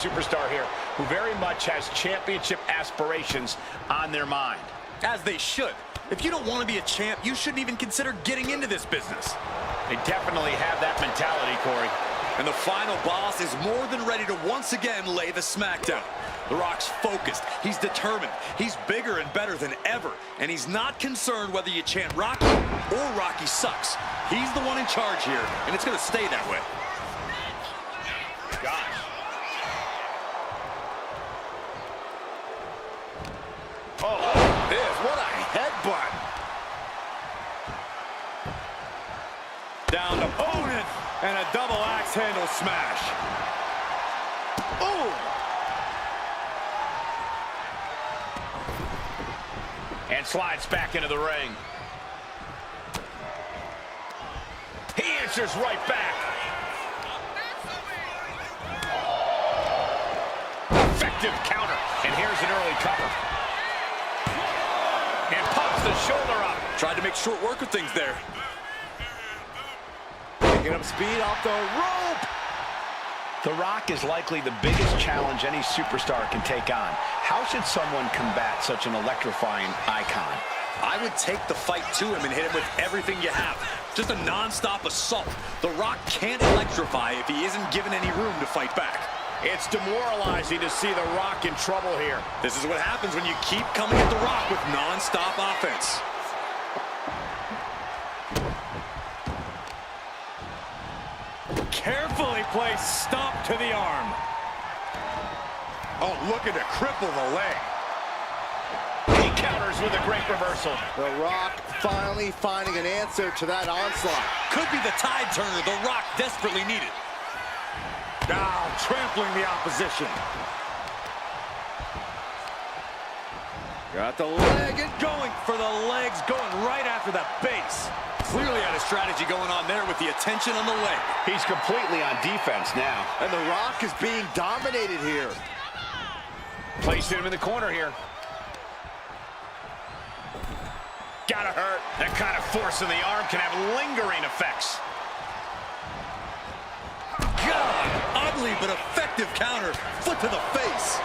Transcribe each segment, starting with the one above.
Superstar here who very much has championship aspirations on their mind. As they should. If you don't want to be a champ, you shouldn't even consider getting into this business. They definitely have that mentality, Corey. And the final boss is more than ready to once again lay the smackdown. The Rock's focused, he's determined, he's bigger and better than ever, and he's not concerned whether you chant Rocky or Rocky sucks. He's the one in charge here, and it's going to stay that way. Gosh. Oh, this, what a headbutt. Down to opponent, and a double axe handle smash. Ooh. And slides back into the ring. He answers right back. Effective counter. And here's an early cover. And pops the shoulder up. Tried to make short work of things there. Picking up speed off the rope. The Rock is likely the biggest challenge any superstar can take on. How should someone combat such an electrifying icon? I would take the fight to him and hit him with everything you have. Just a non-stop assault. The Rock can't electrify if he isn't given any room to fight back. It's demoralizing to see The Rock in trouble here. This is what happens when you keep coming at The Rock with non-stop offense. Carefully placed stomp to the arm. Oh, looking to cripple the leg. He counters with a great reversal. The Rock finally finding an answer to that onslaught. Could be the tide turner The Rock desperately needed. Now trampling the opposition. Got the leg and going for the legs, going right after the base. Clearly had a strategy going on there with the attention on the leg. He's completely on defense now. And The Rock is being dominated here. Placing him in the corner here. Gotta hurt. That kind of force in the arm can have lingering effects. God, ugly but effective counter. Foot to the face.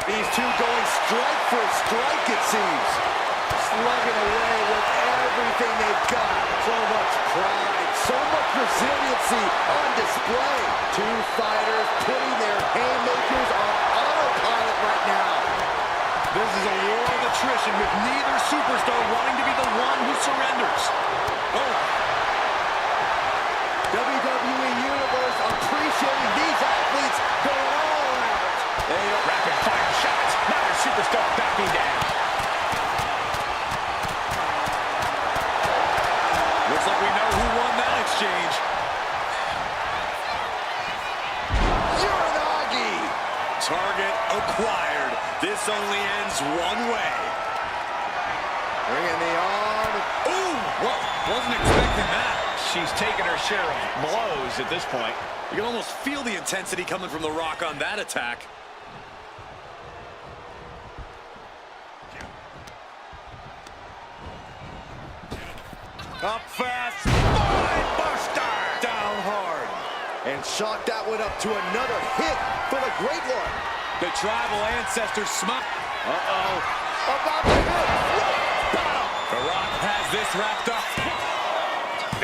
These two going strike for strike, it seems. Slugging away with everything they've got. So much pride, so much resiliency on display. Two fighters putting their haymakers on autopilot right now. This is a war of attrition with neither superstar wanting to be the one who surrenders. Oh. WWE Universe appreciating these athletes going all out. Rapid fire shots. Neither superstar backing down. Looks like we know who won that exchange. Uranagi. Target acquired. This only ends one way. Bringing the arm. Ooh, well, wasn't expecting that. She's taken her share of blows at this point. You can almost feel the intensity coming from The Rock on that attack. Up fast. Spine buster. Down hard. And shot that one up to another hit for the Great One. The tribal ancestors smack. Uh-oh. About to hit. Bottom. The Rock has this wrapped up.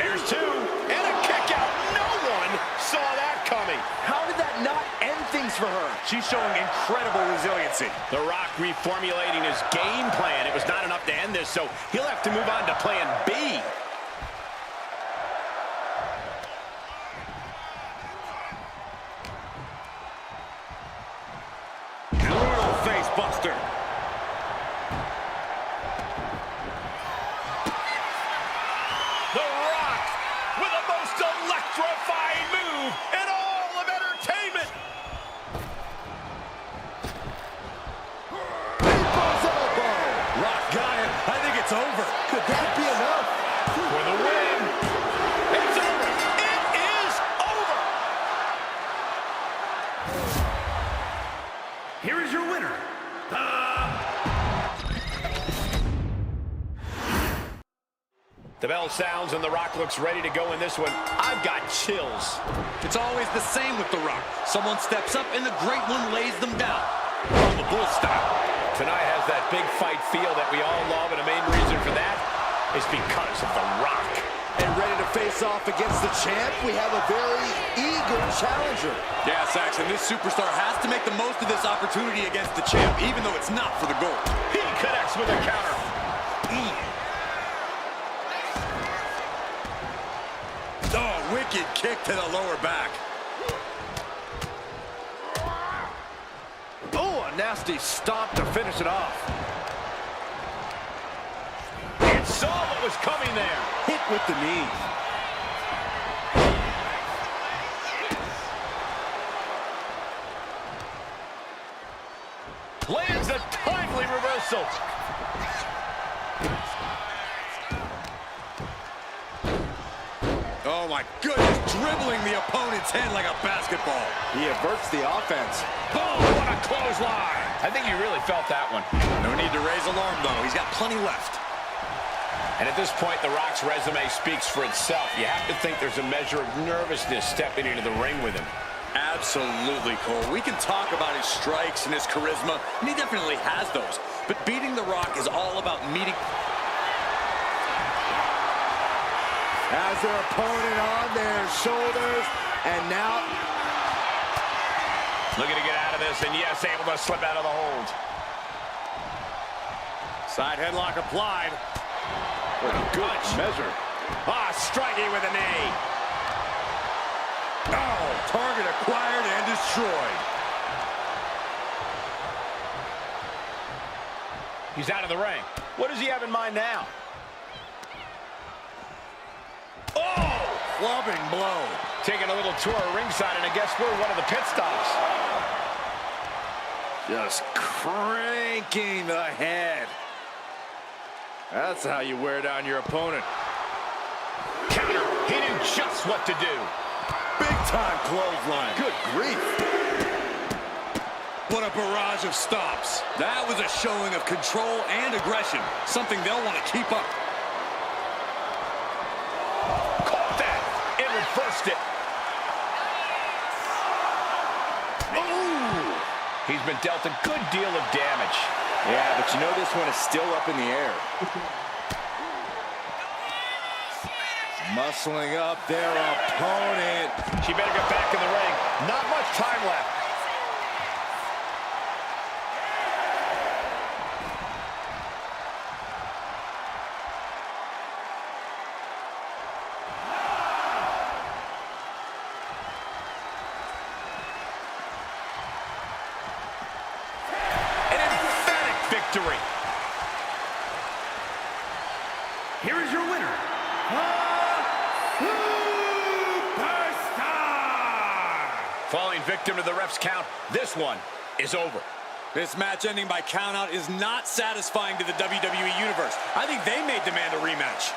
There's two. And a kick out. No one saw that coming. How did that not end things for her? She's showing incredible resiliency. The Rock reformulating his game plan. It was not enough to end this, so he'll have to move on to plan B. Brutal face buster. The Rock with the most electrifying move in all of entertainment. People's elbow. Rock got it. I think it's over. Could that be enough? For the win. It's over. It is over. Here is your winner, The bell sounds and The Rock looks ready to go in this one. I've got chills. It's always the same with The Rock. Someone steps up and the great one lays them down. From the bull style. Tonight has that big fight feel that we all love, and the main reason for that is because of The Rock. And ready to face off against the champ, we have a very eager challenger. Yeah, Saxon, this superstar has to make the most of this opportunity against the champ, even though it's not for the gold. He connects with a counter. Oh, wicked kick to the lower back. Oh, a nasty stomp to finish it off. It saw what was coming there. Hit with the knee. Lands a timely reversal. Oh my goodness, dribbling the opponent's head like a basketball. He averts the offense. Boom, what a clothesline. I think you really felt that one. No need to raise alarm though, he's got plenty left. And at this point, The Rock's resume speaks for itself. You have to think there's a measure of nervousness stepping into the ring with him. Absolutely, Cole. We can talk about his strikes and his charisma, and he definitely has those. But beating The Rock is all about meeting... Has their opponent on their shoulders, and now... Looking to get out of this, and yes, able to slip out of the hold. Side headlock applied. What a good measure. Ah, striking with a knee. Oh, target acquired and destroyed. He's out of the ring. What does he have in mind now? Oh! Clubbing blow. Taking a little tour of ringside, and I guess we're one of the pit stops. Just cranking the head. That's how you wear down your opponent. Counter. He knew just what to do. Big time clothesline. Good grief. What a barrage of stops. That was a showing of control and aggression, something they'll want to keep up. Caught that and reversed it. Ooh! He's been dealt a good deal of damage. Yeah, but you know this one is still up in the air. Muscling up their opponent. She better get back in the ring. Not much time left. An emphatic victory. Here is your winner. Falling victim to the ref's count, this one is over. This match ending by countout is not satisfying to the WWE Universe. I think they may demand a rematch.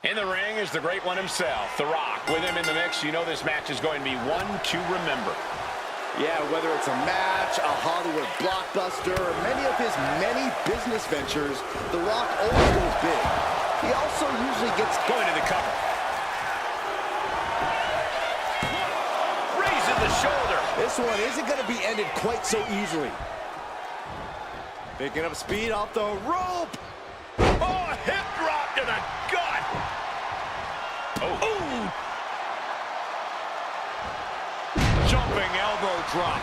In the ring is the great one himself, The Rock. With him in the mix, you know this match is going to be one to remember. Yeah, whether it's a match, a Hollywood blockbuster, or many of his many business ventures, The Rock always goes big. He also usually gets going to the cover. Raising the shoulder. This one isn't going to be ended quite so easily. Picking up speed off the rope. Oh, a hip drop to the gut. Oh. Ooh. Jumping elbow drop.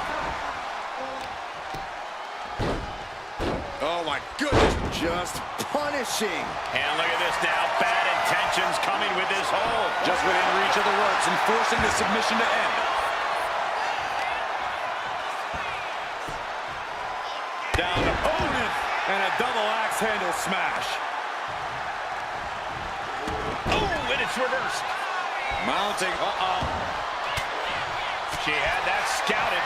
Oh my goodness. Just punishing. And look at this now. Bad intentions coming with this hold. Just within reach of the ropes and forcing the submission to end. Down opponent. And a double axe handle smash. Oh, and it's reversed. Mounting. She had that scouted.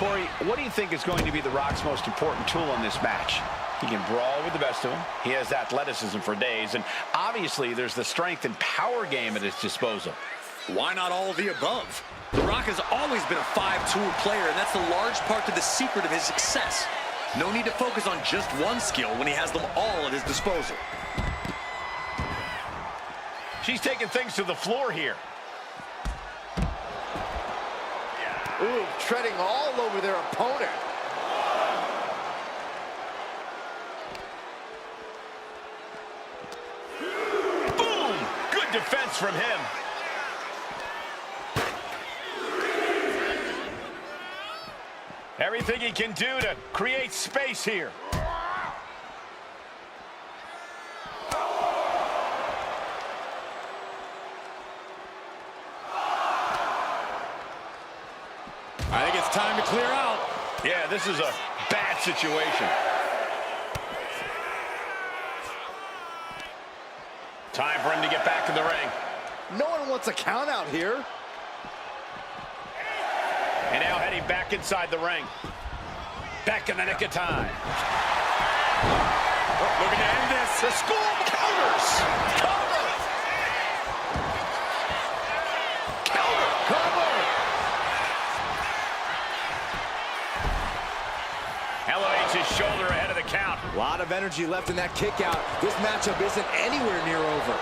Corey, what do you think is going to be The Rock's most important tool in this match? He can brawl with the best of them. He has athleticism for days. And obviously, there's the strength and power game at his disposal. Why not all of the above? The Rock has always been a five-tool player, and that's a large part to the secret of his success. No need to focus on just one skill when he has them all at his disposal. She's taking things to the floor here. Ooh, treading all over their opponent. Boom! Good defense from him. Everything he can do to create space here. I think it's time to clear out. Yeah, this is a bad situation. Time for him to get back in the ring. No one wants a count out here. And now heading back inside the ring. Back in the nick of time. Looking to end this. The school counters. Cover. Counter. Cover. Elevates his shoulder ahead of the count. A lot of energy left in that kick out. This matchup isn't anywhere near over.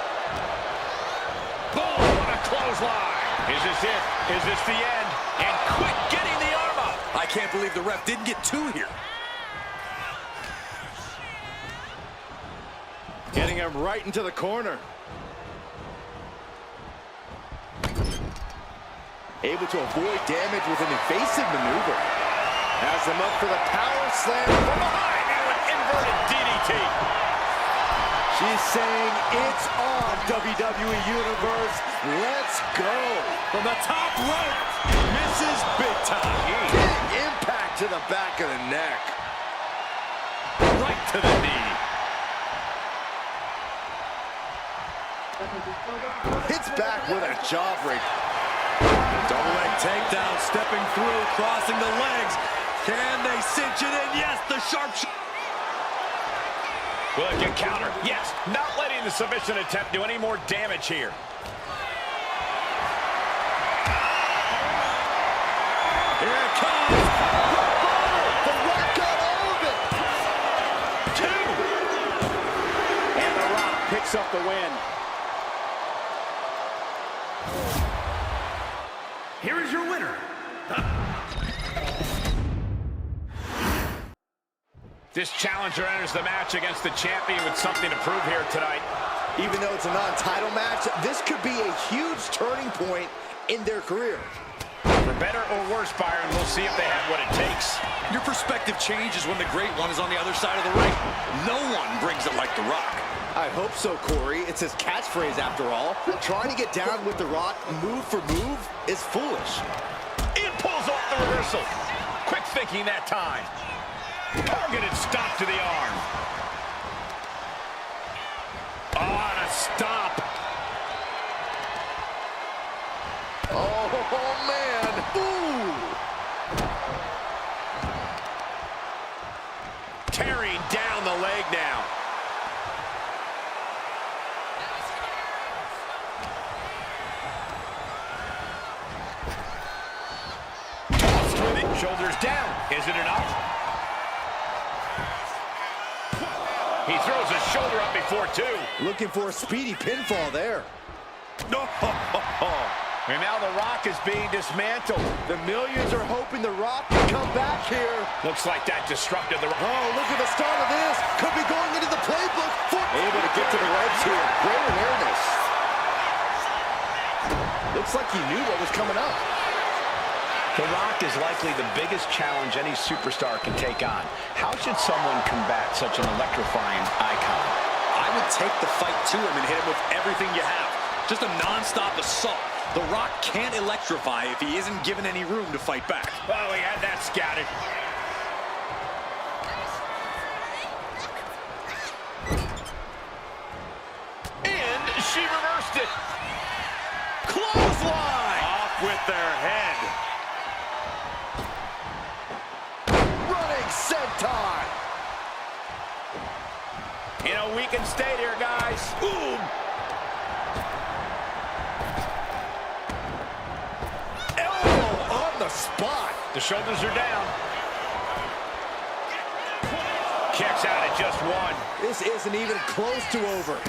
Boom! What a clothesline. Is this it? Is this the end? And quick getting the arm up. I can't believe the ref didn't get two here. Getting him right into the corner. Able to avoid damage with an evasive maneuver. Has him up for the power slam from behind and an inverted DDT. She's saying it's on, WWE Universe. Let's go. From the top rope, misses big time. Big impact to the back of the neck. Right to the knee. Hits back with a jawbreaker. Double leg takedown, stepping through, crossing the legs. Can they cinch it in? Yes, the sharpshooter. Will it get countered? Yes, not letting the submission attempt do any more damage here. Here it comes. The Rock got all of it. Two. And The Rock picks up the win. Here is your winner. This challenger enters the match against the champion with something to prove here tonight. Even though it's a non-title match, this could be a huge turning point in their career. For better or worse, Byron, we'll see if they have what it takes. Your perspective changes when the great one is on the other side of the ring. No one brings it like The Rock. I hope so, Corey. It's his catchphrase after all. Trying to get down with The Rock move for move is foolish. It pulls off the reversal. Quick thinking that time. Targeted stop to the arm. Oh, and a stop. Oh, man. Ooh. Tearing down the leg now. Tossed with it. Shoulders down. Is it enough? He throws his shoulder up before two. Looking for a speedy pinfall there. No. And now The Rock is being dismantled. The millions are hoping The Rock can come back here. Looks like that disrupted The Rock. Oh, look at the start of this. Could be going into the playbook. Able to get to the ropes here. Great awareness. Looks like he knew what was coming up. The Rock is likely the biggest challenge any superstar can take on. How should someone combat such an electrifying icon? I would take the fight to him and hit him with everything you have. Just a non-stop assault. The Rock can't electrify if he isn't given any room to fight back. Oh, he had that scouted. And she reversed it. Clothesline! Off with their head. You know, we can stay here, guys. Boom. Elbow on the spot. The shoulders are down. Kicks out at just one. This isn't even close to over.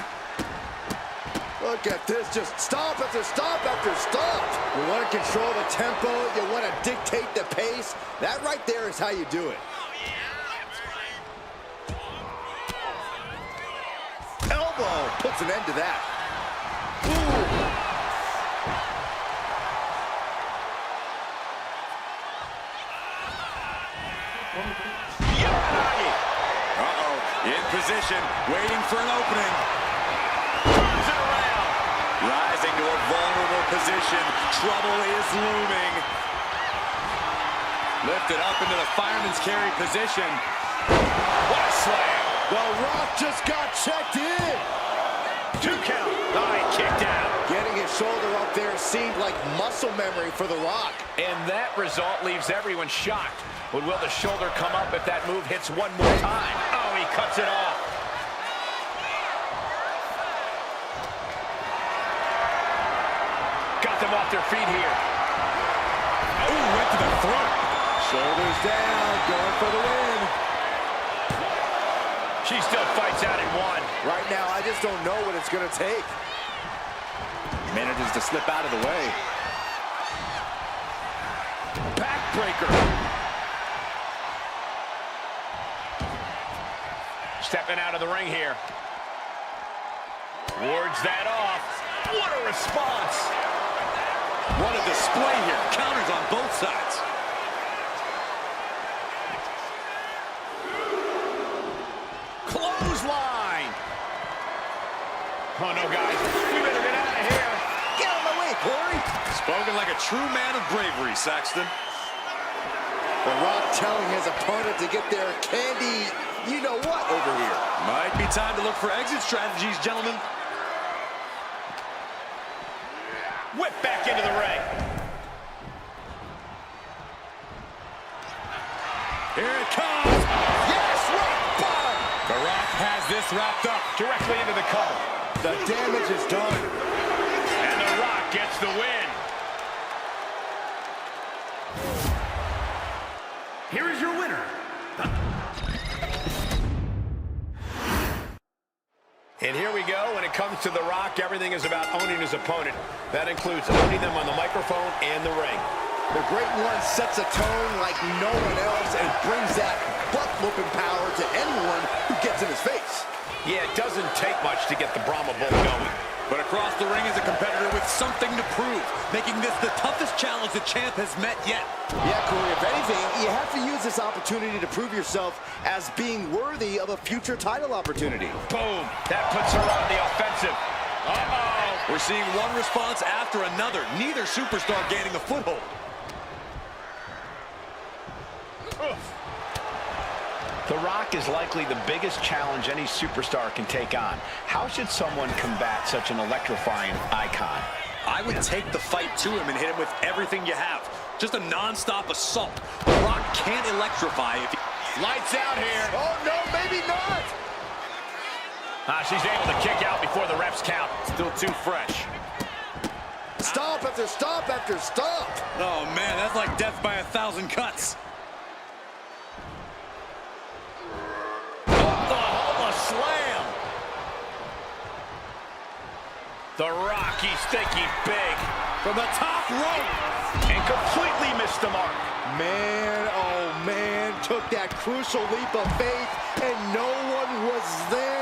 Look at this, just stop after stop after stop. You want to control the tempo, you want to dictate the pace. That right there is how you do it. Elbow puts an end to that. Ooh. In position, waiting for an opening. Turns it around. Rising to a vulnerable position. Trouble is looming. Lifted up into the fireman's carry position. What a slam. The Rock just got checked in. 2 count. He kicked out. Getting his shoulder up there seemed like muscle memory for The Rock. And that result leaves everyone shocked. But will the shoulder come up if that move hits one more time? Oh, he cuts it off. Got them off their feet here. Oh, went to the throat. Shoulders down, going for the win. She still fights out at one. Right now, I just don't know what it's going to take. Manages to slip out of the way. Backbreaker. Stepping out of the ring here. Wards that off. What a response. What a display here. Counters on both sides. Clothesline. Oh, no, guys. We better get out of here. Get out of my way, Corey. Spoken like a true man of bravery, Saxton. The Rock telling his opponent to get their candy, you know what, over here. Might be time to look for exit strategies, gentlemen. Whip back into the ring. Here it comes. Yes, rock bottom. The Rock has this wrapped up. Directly into the cover. The damage is done. And The Rock gets the win. Here is your winner. And here we go. When it comes to The Rock, everything is about owning his opponent. That includes owning them on the microphone and the ring. The Great One sets a tone like no one else and brings that butt-whooping power to anyone who gets in his face. Yeah, it doesn't take much to get the Brahma Bull going. But across the ring is a competitor with something to prove, making this the toughest challenge the champ has met yet. Yeah, Corey, if anything, you have to use this opportunity to prove yourself as being worthy of a future title opportunity. Boom. That puts her on the offensive. Uh-oh. We're seeing one response after another, neither superstar gaining a foothold. The Rock is likely the biggest challenge any superstar can take on. How should someone combat such an electrifying icon? I would take the fight to him and hit him with everything you have. Just a non-stop assault. The Rock can't electrify if he... Lights out here. Oh, no, maybe not. She's able to kick out before the refs count. Still too fresh. Stop after stop after stop. Oh, man, that's like death by 1,000 cuts. Oklahoma slam. The Rock, he's thinking big. From the top rope. And completely missed the mark. Man, oh man, took that crucial leap of faith and no one was there.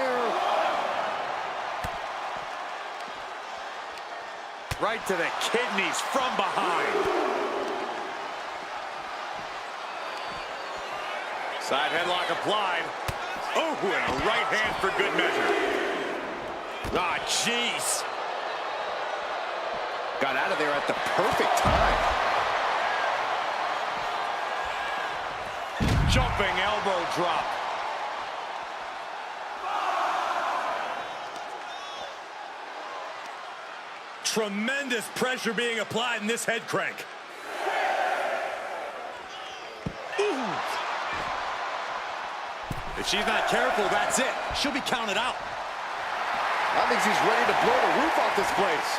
Right to the kidneys from behind. Side headlock applied. Oh, and a right hand for good measure. Ah, jeez. Got out of there at the perfect time. Jumping elbow drop. Tremendous pressure being applied in this head crank. Ooh. The she's not careful, that's it. She'll be counted out. I think she's ready to blow the roof off this place.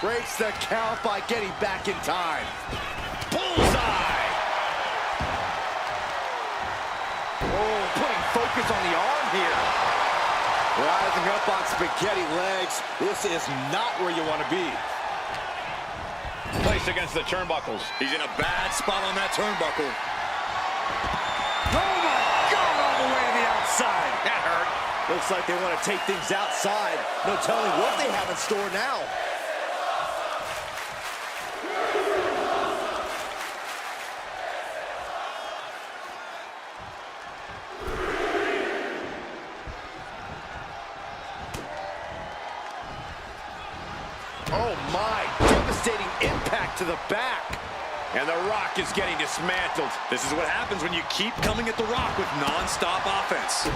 Breaks the count by getting back in time. Bullseye! Oh, putting focus on the arm here. Rising up on spaghetti legs. This is not where you want to be. Placed against the turnbuckles. He's in a bad spot on that turnbuckle. Oh my God, all the way to the outside. That hurt. Looks like they want to take things outside. No telling what they have in store now. Oh my, devastating impact to the back. And The Rock is getting dismantled. This is what happens when you keep coming at The Rock with non-stop offense.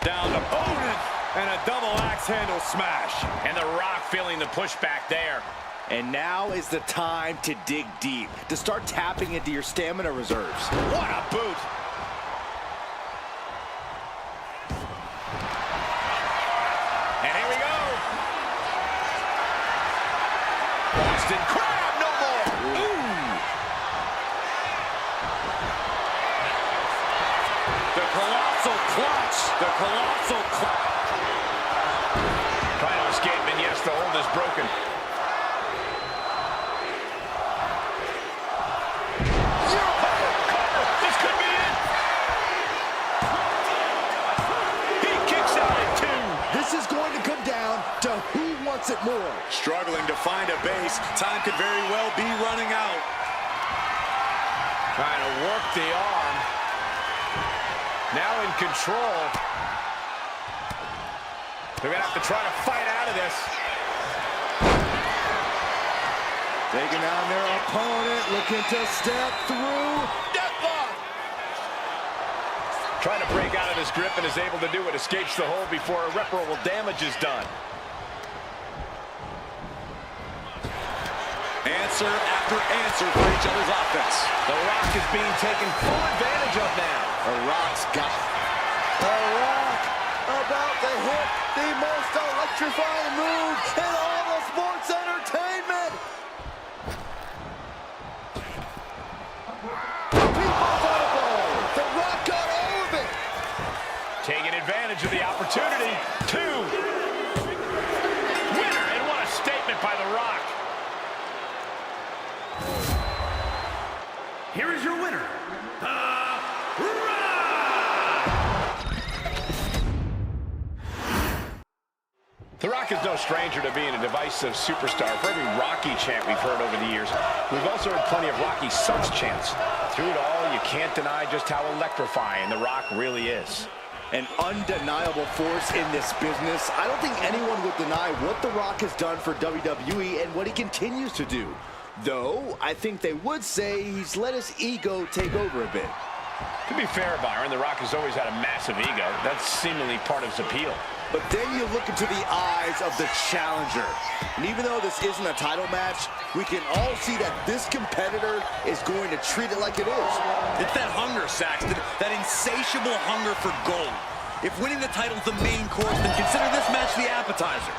Down the opponent. And a double axe handle smash. And The Rock feeling the pushback there. And now is the time to dig deep, to start tapping into your stamina reserves. What a boot. And here we go. Boston Crab, no more. Ooh. The colossal clutch. The colossal clutch. Trying to escape, and yes, the hold is broken. This could be it. He kicks out at 2. This is going to come down to who wants it more. Struggling to find a base. Time could very well be running out. Trying to work the arm. Now in control. They're going to have to try to fight out of this. Taking down their opponent, looking to step through. Deathlock! Trying to break out of his grip and is able to do it. Escapes the hold before irreparable damage is done. Answer after answer for each other's offense. The Rock is being taken full advantage of now. The Rock's got it. The Rock about to hit the most electrifying move in all of sports entertainment. People's elbow. The Rock got all of it. Taking advantage of the opportunity. 2. Winner, and what a statement by The Rock. Here is your winner, The Rock! The Rock is no stranger to being a divisive superstar. For every Rocky chant we've heard over the years, we've also heard plenty of Rocky Sucks chants. Through it all, you can't deny just how electrifying The Rock really is. An undeniable force in this business. I don't think anyone would deny what The Rock has done for WWE and what he continues to do. Though, I think they would say he's let his ego take over a bit. To be fair, Byron, The Rock has always had a massive ego. That's seemingly part of his appeal. But then you look into the eyes of the challenger. And even though this isn't a title match, we can all see that this competitor is going to treat it like it is. It's that hunger, Saxton, that insatiable hunger for gold. If winning the title's the main course, then consider this match the appetizer.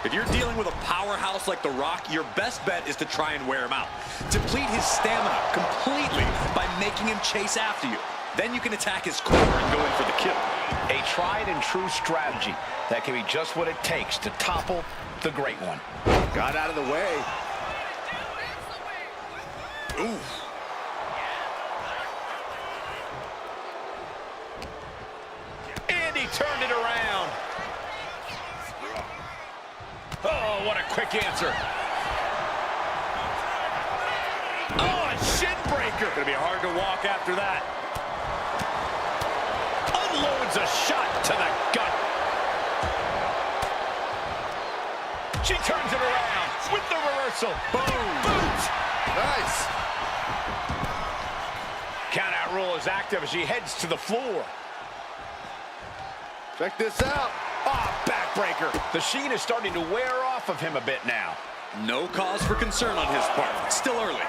If you're dealing with a powerhouse like The Rock, your best bet is to try and wear him out. Deplete his stamina completely by making him chase after you. Then you can attack his core and go in for the kill. A tried and true strategy that can be just what it takes to topple the great one. Got out of the way. Ooh. And he turned it around. Oh, what a quick answer. Oh, a shin breaker. Gonna be hard to walk after that. Unloads a shot to the gut. She turns it around with the reversal. Boom. Boot. Nice. Countout rule is active as she heads to the floor. Check this out. Ah, backbreaker. The sheen is starting to wear off of him a bit now. No cause for concern on his part. Still early.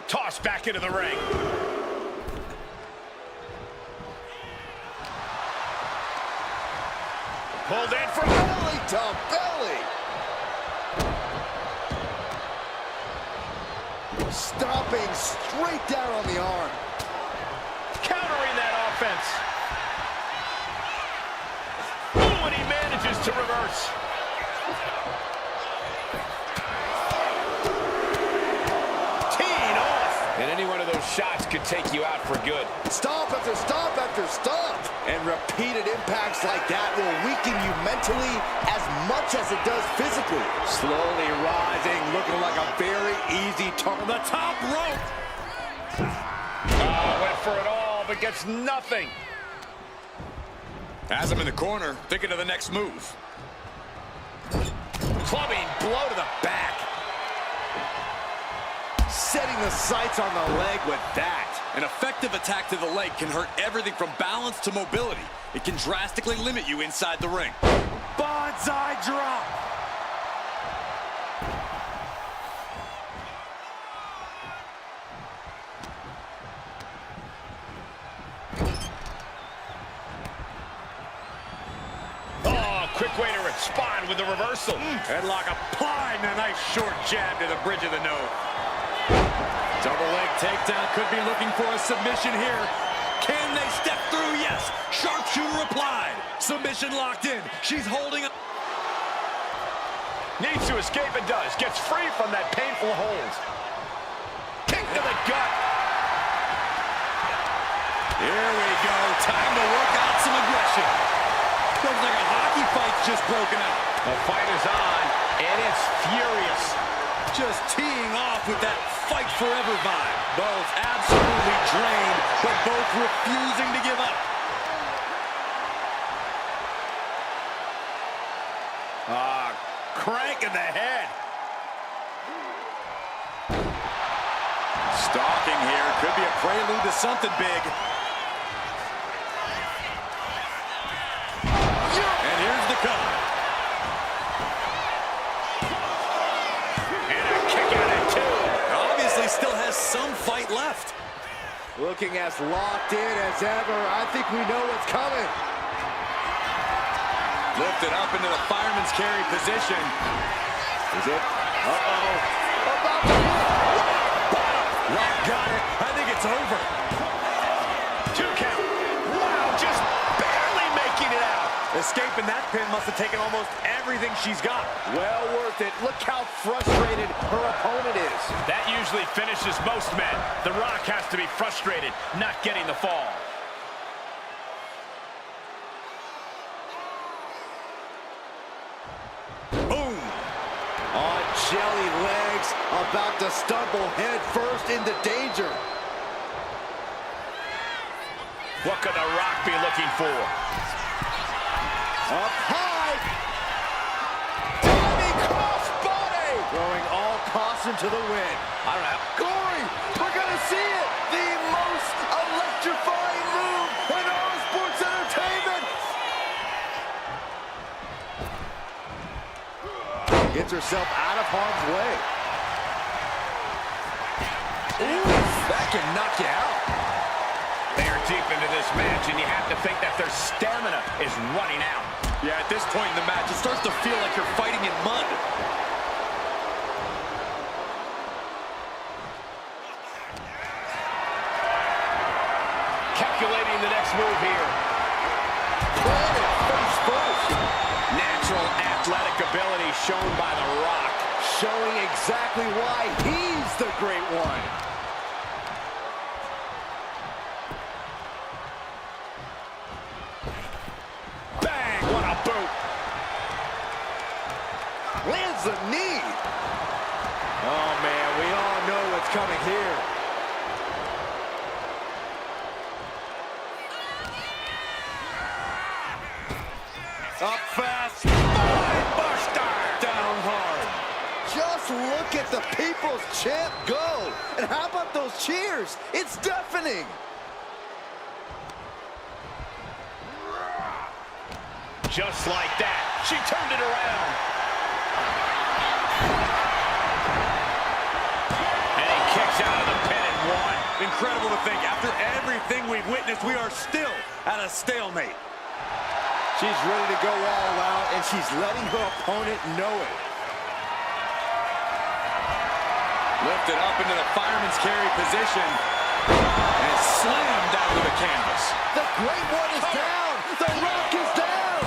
Tossed back into the ring. Pulled in for belly to belly. Stomping straight down on the arm. countering that offense. Oh, and he manages to reverse. Teeing off. And any one of those shots could take you out for good. Stomp after stomp after stomp. And repeated impacts like that will weaken you mentally as much as it does physically. Slowly rising, looking like a very easy target. The top rope. Oh, went for it all, but gets nothing. Has him in the corner, thinking of the next move. Clubbing blow to the back. Setting the sights on the leg with that. An effective attack to the leg can hurt everything from balance to mobility. It can drastically limit you inside the ring. Bonsai drop. Oh, quick way to respond with the reversal. Headlock applying a nice short jab to the bridge of the nose. Double leg takedown, could be looking for a submission here. Can they step through? Yes. Sharpshooter applied. Submission locked in. She's holding up. Needs to escape and does. Gets free from that painful hold. Kick to the gut. Here we go. Time to work out some aggression. Looks like a hockey fight's just broken out. The fight is on, and it's furious. Just teeing off with that fight forever vibe. Both absolutely drained, but both refusing to give up. Crank in the head. Stalking here. Could be a prelude to something big. And here's the cover. And a kick out at two. Obviously still has some fight left. Looking as locked in as ever. I think we know what's coming. Lifted up into the fireman's carry position. Is it? Uh-oh. About to... Rock got it. I think it's over. 2 count. Wow, just barely making it out. Escaping that pin must have taken almost everything she's got. Well worth it. Look how frustrated her opponent is. That usually finishes most men. The Rock has to be frustrated, not getting the fall. Boom! On jelly legs, about to stumble head first into danger. What could The Rock be looking for? Up high! Diving crossbody! Throwing all caution to the wind. I don't know. Corey, we're gonna see it! The most electrifying move in all sports entertainment! Gets herself out of harm's way. Ooh, that can knock you out. They are deep into this match, and you have to think that their stamina is running out. Yeah, at this point in the match, it starts to feel like you're fighting in mud. Calculating the next move here. Planted face first. Natural athletic ability shown by The Rock. Showing exactly why he's the great one. Bang, what a boot. Lands the knee. Oh, man, we all know what's coming here. Up fast. Buster. Down hard. Just look at the people's champ go. And how about those cheers? It's deafening. Just like that, she turned it around. And he kicks out of the pin and one. Incredible to think, after everything we've witnessed, we are still at a stalemate. She's ready to go all out, and she's letting her opponent know it. Lifted up into the fireman's carry position and slammed down to the canvas. The Great One is down. The Rock is down.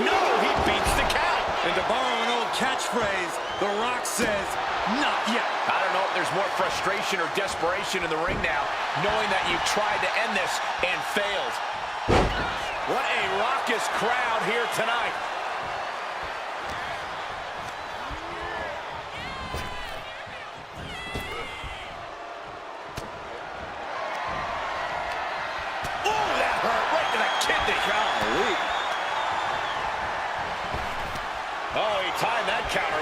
No, he beats the count. And to borrow an old catchphrase, The Rock says, not yet. I don't know if there's more frustration or desperation in the ring now, knowing that you've tried to end this and failed. What a raucous crowd here tonight. Oh, that hurt right to the kidney. Golly. Oh, he timed that counter.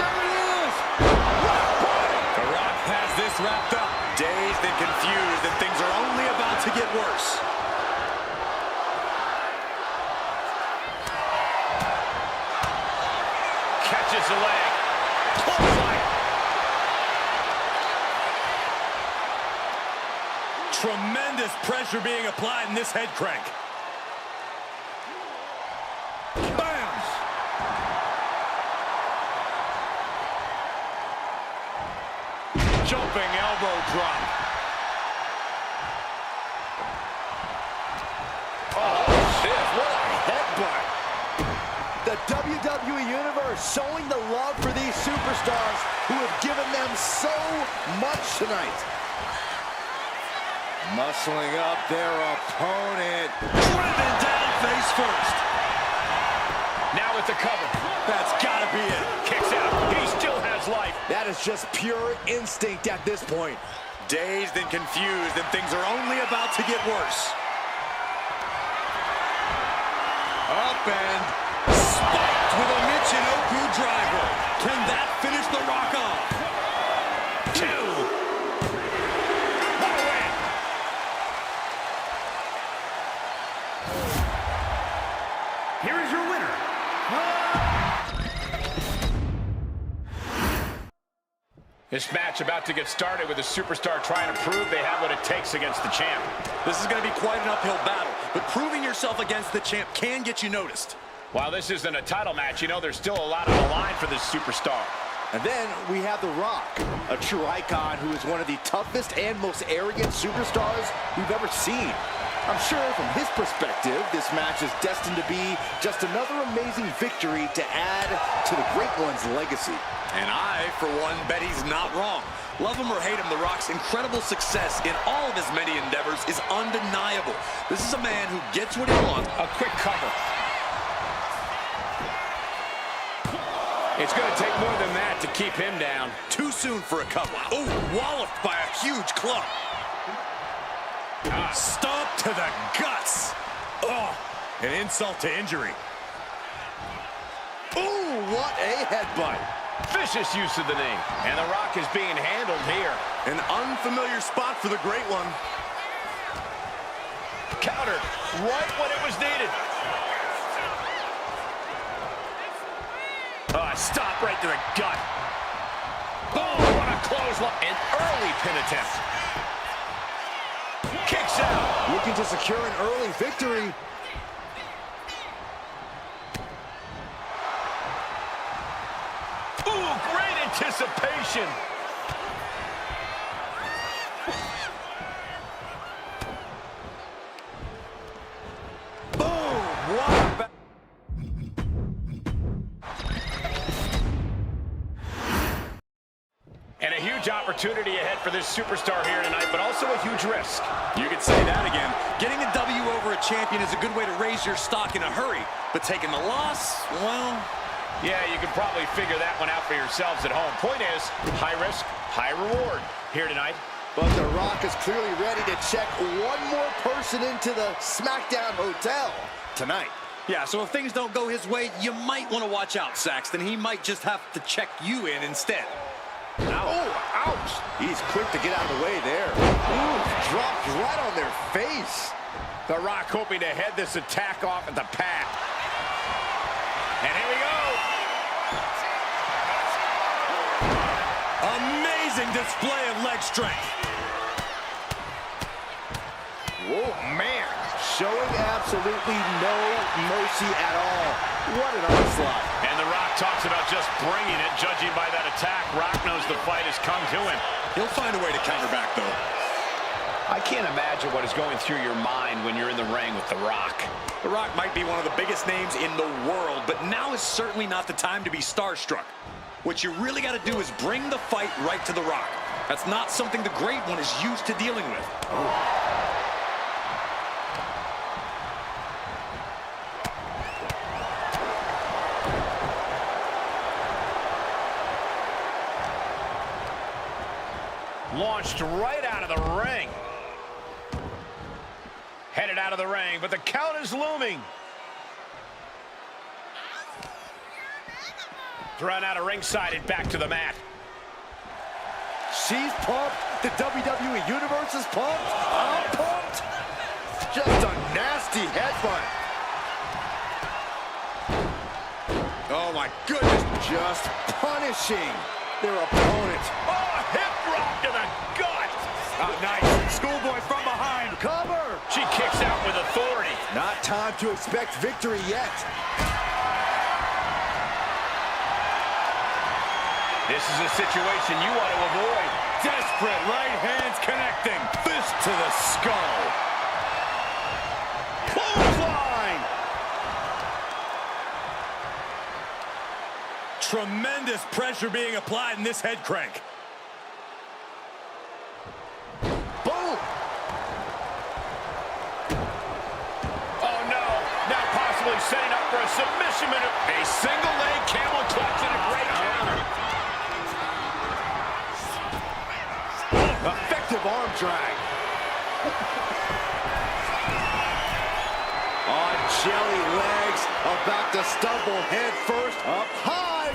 There it is. The Rock has this wrapped up. Dazed and confused, and things are only about to get worse. Catches the leg. Clothesline. Tremendous pressure being applied in this head crank. Bam! Jumping elbow drop. Oh, shit. What a headbutt. The WWE Universe showing the love for these superstars who have given them so much tonight. Muscling up their opponent. Driven down face first. Now with the cover. That's gotta be it. Kicks out. He still has life. That is just pure instinct at this point. Dazed and confused, and things are only about to get worse. Up and spiked with a Michinoku driver. Can that finish The Rock off? 2. What a win. Here is your winner. This match about to get started with a superstar trying to prove they have what it takes against the champ. This is going to be quite an uphill battle, but proving yourself against the champ can get you noticed. While this isn't a title match, you know there's still a lot on the line for this superstar. And then we have The Rock, a true icon who is one of the toughest and most arrogant superstars we've ever seen. I'm sure from his perspective, this match is destined to be just another amazing victory to add to the Great One's legacy. And I, for one, bet he's not wrong. Love him or hate him, The Rock's incredible success in all of his many endeavors is undeniable. This is a man who gets what he wants. A quick cover. It's going to take more than that to keep him down. Too soon for a cover. Oh, walloped by a huge club. Stomp to the guts. Oh, an insult to injury. Ooh, what a headbutt. Vicious use of the knee. And The Rock is being handled here. An unfamiliar spot for the Great One. Countered right when it was needed. Stop right to the gut. Oh, what a clothesline. An early pin attempt. Kicks out. Looking to secure an early victory. Ooh, great anticipation. Boom! What a And a huge opportunity ahead for this superstar here tonight, but also a huge risk. You could say that again. Getting a W over a champion is a good way to raise your stock in a hurry, but taking the loss, well... Yeah, you can probably figure that one out for yourselves at home. Point is, high risk, high reward here tonight. But The Rock is clearly ready to check one more person into the SmackDown hotel tonight. Yeah, so if things don't go his way, you might want to watch out, Saxton. He might just have to check you in instead. Oh, ouch! He's quick to get out of the way there. Ooh, dropped right on their face. The Rock hoping to head this attack off at the path. And here we go. Amazing display of leg strength. Whoa, man. Showing absolutely no mercy at all. What an onslaught. And The Rock talks about just bringing it. Judging by that attack, Rock knows the fight has come to him. He'll find a way to counter back, though. I can't imagine what is going through your mind when you're in the ring with The Rock. The Rock might be one of the biggest names in the world, but now is certainly not the time to be starstruck. What you really got to do is bring the fight right to The Rock. That's not something the Great One is used to dealing with. Launched right out of the ring. Headed out of the ring, but the count is looming. Thrown out of ringside and back to the mat. She's pumped. The WWE Universe is pumped. I'm pumped. Just a nasty headbutt. Oh, my goodness. Just punishing their opponent. Oh, hip drop to the gut. Oh, nice. Schoolboy from behind. Cover. She kicks out with authority. Not time to expect victory yet. This is a situation you want to avoid. Desperate right hands connecting. Fist to the skull. Clothesline. Tremendous pressure being applied in this head crank. Boom. Oh, no. Now possibly setting up for a submission maneuver. A single leg camel clutch and a great counter. Effective arm drag. On jelly legs, about to stumble head first. Up high.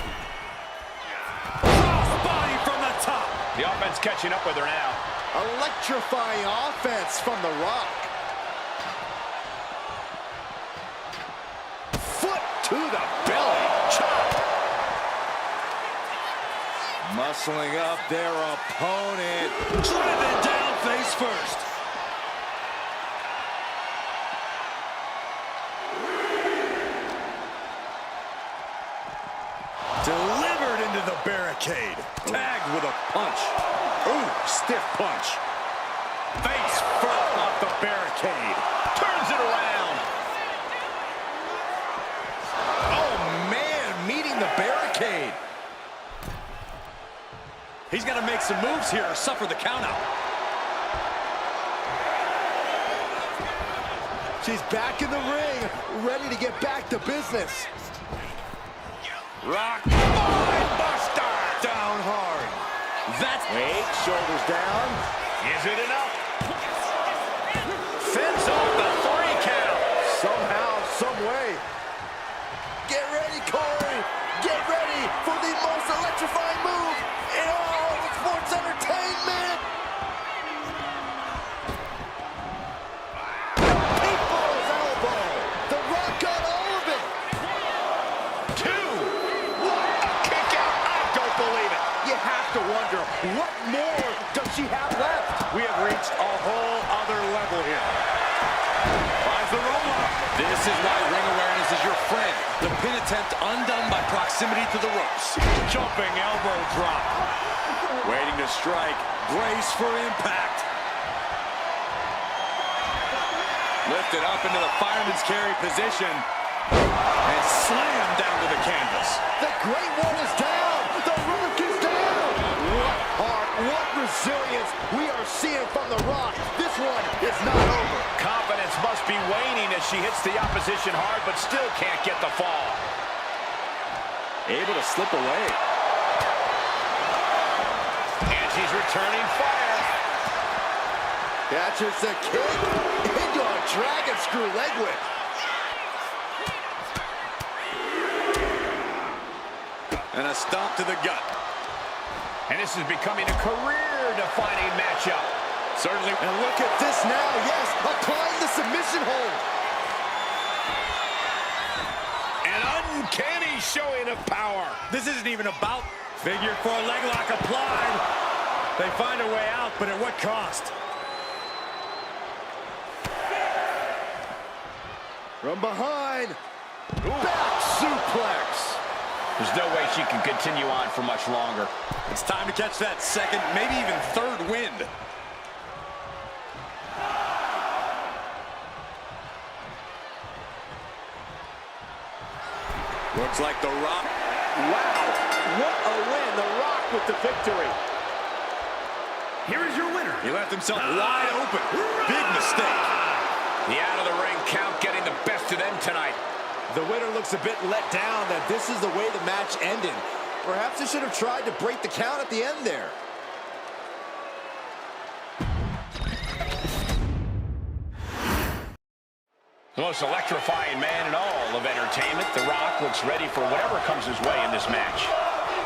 Cross body from the top. The offense catching up with her now. Electrifying offense from The Rock. Foot to the belly. Chop. Muscling up their opponent. Driven down face first. Delivered into the barricade. Tagged with a punch. Ooh, stiff punch. Face first off the barricade. Turns it around. Oh, man, meeting the barricade. He's got to make some moves here or suffer the countout. She's back in the ring, ready to get back to business. Rock. Spine buster. Down hard. That's... Wait, shoulders down. Is it enough? Fends off the 3 count. Somehow, some way. Get ready, Corey. Get ready for the most electrifying move in all of sports entertainment. People's elbow. The Rock got all of it. 2. A kick out. I don't believe it. You have to wonder, what more does she have left? We have reached a whole other level here. Finds the roll-up. This is why ring awareness is your friend. The pin attempt undone by proximity to the ropes. Jumping elbow drop. Waiting to strike. Brace for impact. Lifted up into the fireman's carry position. And slammed down to the canvas. The Great One is down. The Rock is down. What heart, what resilience we are seeing from The Rock. This one is not over. Confidence must be waning as she hits the opposition hard, but still can't get the fall. Able to slip away. And she's returning fire. Catches the kick into a dragon screw leg whip. And a stomp to the gut. And this is becoming a career-defining matchup. Certainly. And look at this now, yes, applying the submission hold. An uncanny showing of power. This isn't even about figure four leg lock applied. They find a way out, but at what cost? From behind. Back suplex. There's no way she can continue on for much longer. It's time to catch that second, maybe even third wind. Looks like The Rock. Wow, what a win. The Rock with the victory. Here is your winner. He left himself wide open. Big mistake. The out-of-the-ring count getting the best of them tonight. The winner looks a bit let down that this is the way the match ended. Perhaps they should have tried to break the count at the end there. The most electrifying man in all of entertainment, The Rock looks ready for whatever comes his way in this match.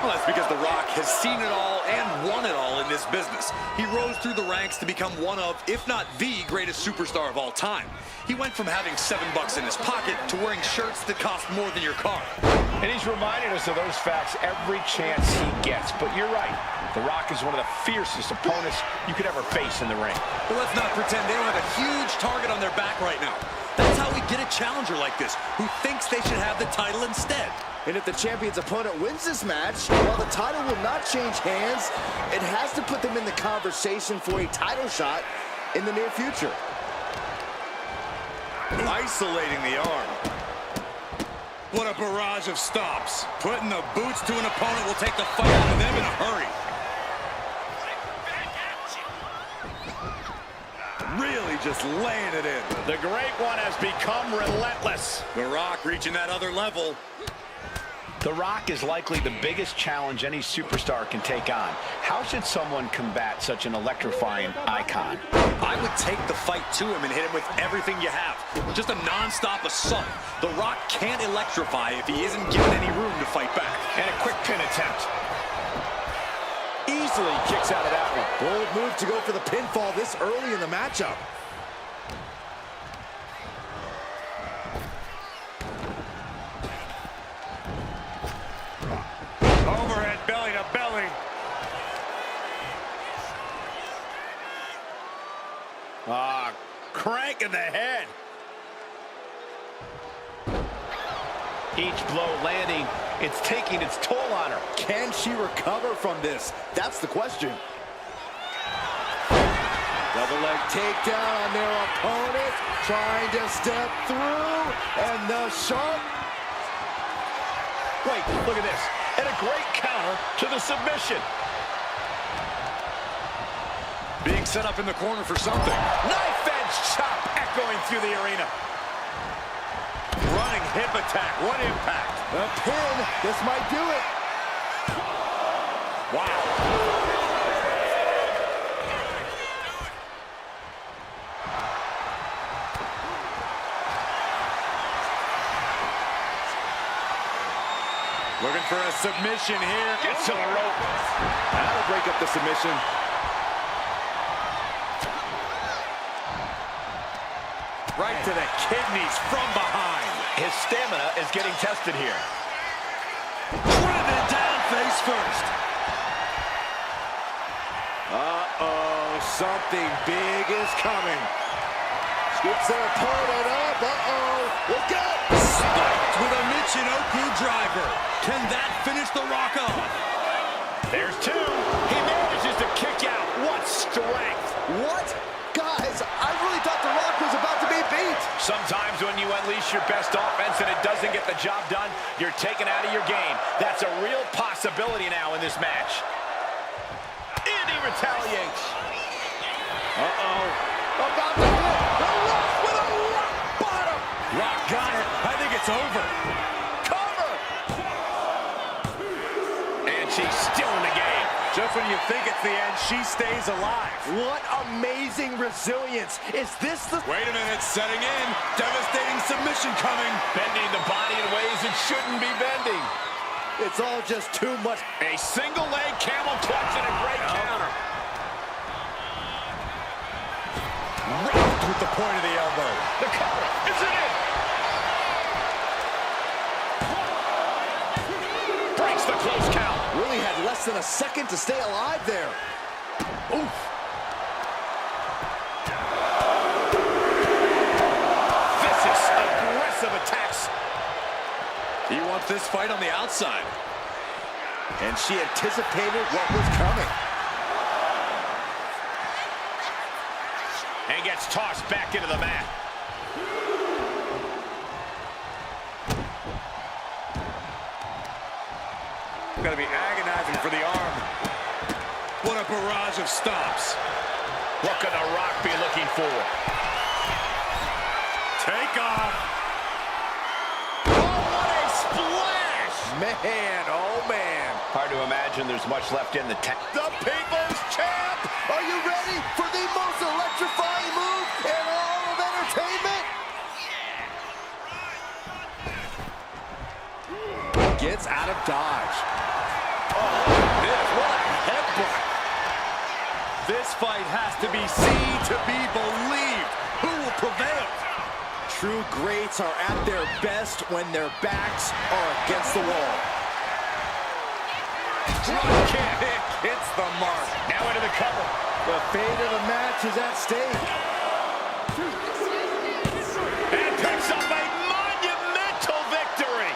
Well, that's because The Rock has seen it all and won it all in this business. He rose through the ranks to become one of, if not the greatest superstar of all time. He went from having $7 in his pocket to wearing shirts that cost more than your car. And he's reminded us of those facts every chance he gets. But you're right, The Rock is one of the fiercest opponents you could ever face in the ring. But let's not pretend they don't have a huge target on their back right now. That's how we get a challenger like this, who thinks they should have the title instead. And if the champion's opponent wins this match, while the title will not change hands, it has to put them in the conversation for a title shot in the near future. Isolating the arm. What a barrage of stops. Putting the boots to an opponent will take the fight out of them in a hurry. Really just laying it in. The Great One has become relentless. The Rock reaching that other level. The Rock is likely the biggest challenge any superstar can take on. How should someone combat such an electrifying icon? I would take the fight to him and hit him with everything you have. Just a non-stop assault. The Rock can't electrify if he isn't given any room to fight back. And a quick pin attempt. Easily kicks out of that one. Bold move to go for the pinfall this early in the matchup. Overhead belly to belly. Crank in the head. Each blow landing, it's taking its toll on her. Can she recover from this? That's the question. Double leg takedown on their opponent, trying to step through, and the sharp. Wait, look at this. And a great counter to the submission. Being set up in the corner for something. Knife edge chop echoing through the arena. Running hip attack. What impact. A pin. This might do it. Wow. Looking for a submission here. Gets to the rope. That'll break up the submission. Right to the kidneys from behind. His stamina is getting tested here. Driven down face first. Uh-oh, something big is coming. Scoops their opponent up. Uh-oh, look out. Spiked with a Michinoku driver. Can that finish The Rock off? There's two. He manages to kick out. What strength. What? Guys, I really thought The Rock was about to be beat. Sometimes when you unleash your best offense and it doesn't get the job done, you're taken out of your game. That's a real possibility now in this match. And he retaliates. Uh-oh. About to hit. The Rock with a rock bottom. Rock got it. I think it's over. Cover. And she's still in the game. Just when you think it's the end, she stays alive. What amazing resilience. Is this the... Wait a minute, setting in. Devastating submission coming. Bending the body in ways it shouldn't be bending. It's all just too much. A single leg camel clutch and a great counter. Rocked with the point of the elbow. The cover. Is it in? less than a second to stay alive there. Oof. Vicious, aggressive attacks. He wants this fight on the outside. And she anticipated what was coming. And gets tossed back into the mat. Gonna be agonizing for the arm. What a barrage of stomps. What could The Rock be looking for? Take off. Oh, what a splash! Man, oh man. Hard to imagine there's much left in the tank. The People's Champ! Are you ready for the most electrifying move in all of entertainment? Gets out of dodge. What a headbutt. This fight has to be seen to be believed. Who will prevail? True greats are at their best when their backs are against the wall. Drop kick hits the mark. Now into the cover. The fate of the match is at stake. And picks up a monumental victory.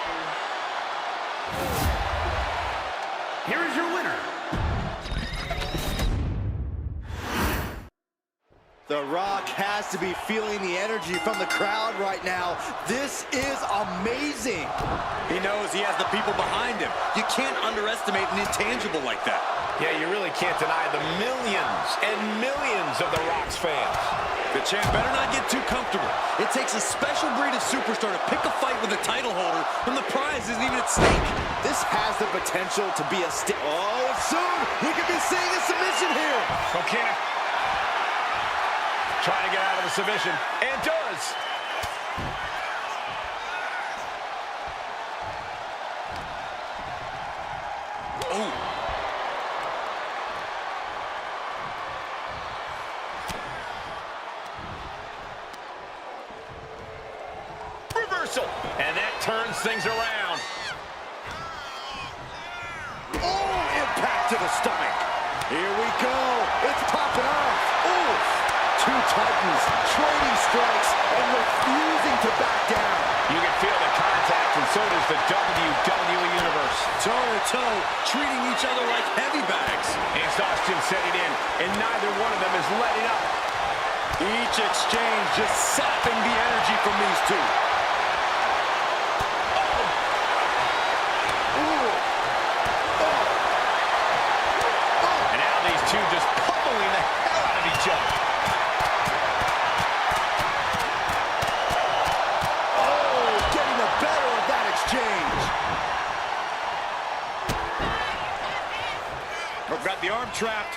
Here is your winner. The Rock has to be feeling the energy from the crowd right now. This is amazing. He knows he has the people behind him. You can't underestimate an intangible like that. Yeah, you really can't deny the millions and millions of The Rock's fans. The champ better not get too comfortable. It takes a special breed of superstar to pick a fight with a title holder when the prize isn't even at stake. This has the potential to be a Oh, soon we could be seeing a submission here. Okay. Trying to get out of the submission, and does. Oh. Reversal, and that turns things around. Oh, impact to the stomach. Here we go. It's popping off. Ooh. Two titans trading strikes and refusing to back down. You can feel the contact, and so does the WWE Universe. Toe-to-toe, treating each other like heavy bags. Exhaustion setting in, and neither one of them is letting up. Each exchange just sapping the energy from these two. And now these two just pummeling the hell out of each other. Got the arm trapped.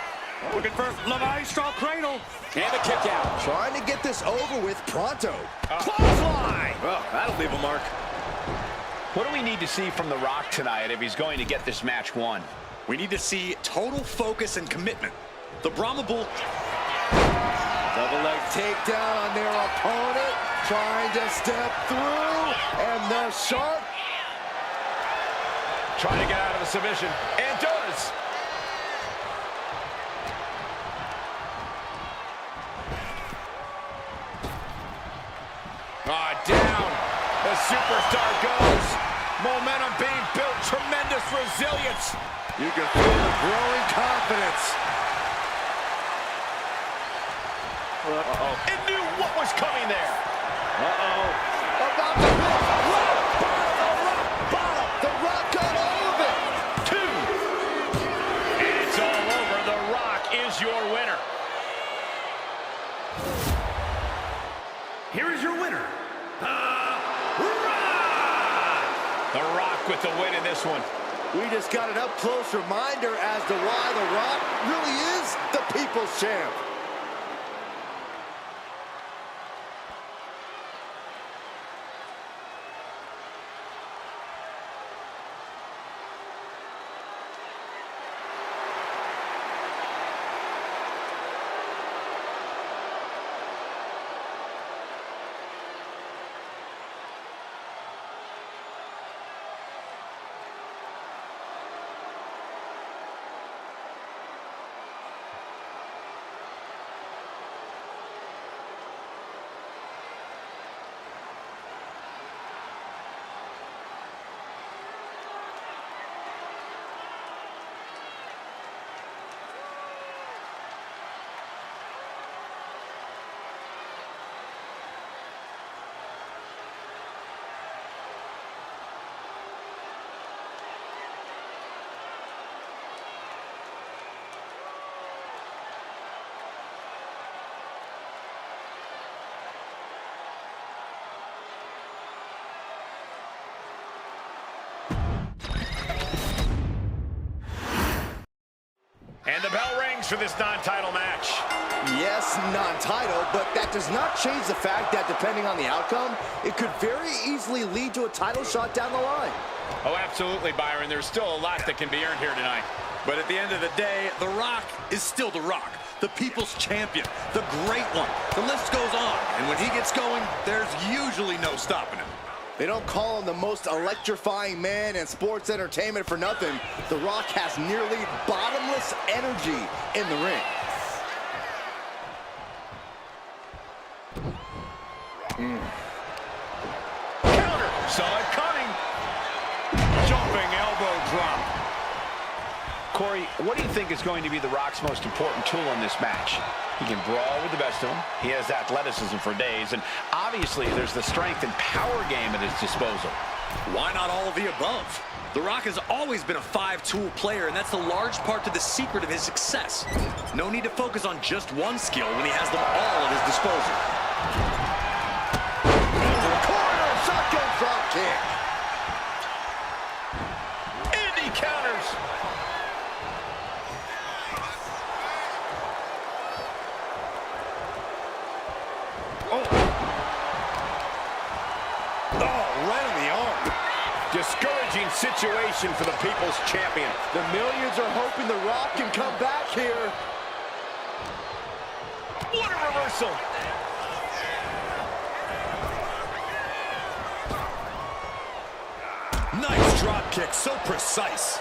Looking for Levi-Straw cradle. And a kick out. Trying to get this over with pronto. Clothesline. Well, that'll leave a mark. What do we need to see from The Rock tonight if he's going to get this match won? We need to see total focus and commitment. The Brahma Bull. Double leg takedown on their opponent. Trying to step through. And the sharp. Trying to get out of the submission. And does. Down. The superstar goes. Momentum being built. Tremendous resilience. You can feel the growing confidence. It knew what was coming there. About to hit. Rock bottom. The Rock got all of it. 2. And it's all over. The Rock is your winner. Here is your winner. The Rock with the win in this one. We just got an up-close reminder as to why The Rock really is the People's Champ. for this non-title match. Yes, non-title, but that does not change the fact that depending on the outcome, it could very easily lead to a title shot down the line. Oh, absolutely, Byron. There's still a lot that can be earned here tonight. But at the end of the day, The Rock is still The Rock. The people's champion, the great one. The list goes on, and when he gets going, there's usually no stopping him. They don't call him the most electrifying man in sports entertainment for nothing. The Rock has nearly bottomless energy in the ring. Counter. Saw it coming. Jumping elbow drop. Corey, what do you think is going to be The Rock's most important tool in this match? He can brawl with the best of them. He has athleticism for days. And obviously, there's the strength and power game at his disposal. Why not all of the above? The Rock has always been a five-tool player, and that's the large part to the secret of his success. No need to focus on just one skill when he has them all at his disposal. Corner shotgun drop kick. And he counters. Right on the arm. Discouraging situation for the People's Champion. The millions are hoping The Rock can come back here. What a reversal. Nice drop kick, so precise.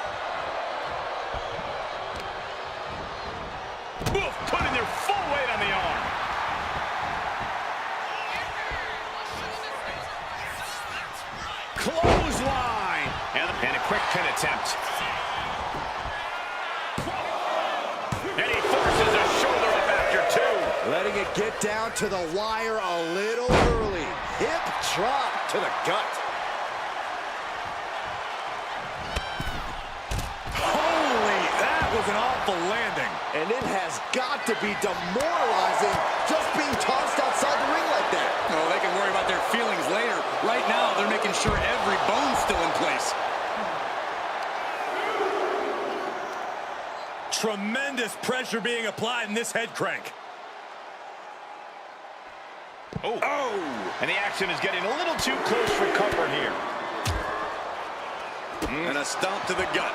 Oof, putting their full weight on the arm. Clothesline. And a quick pin attempt. And he forces a shoulder up after two. Letting it get down to the wire a little early. Hip drop to the gut. Holy, that was an awful landing. And it has got to be demoralizing just being tossed outside the ring like that. Oh, they can worry about their feelings later. Right now, they're making sure every bone's still in place. Tremendous pressure being applied in this head crank. Oh. And the action is getting a little too close for comfort here. And a stomp to the gut.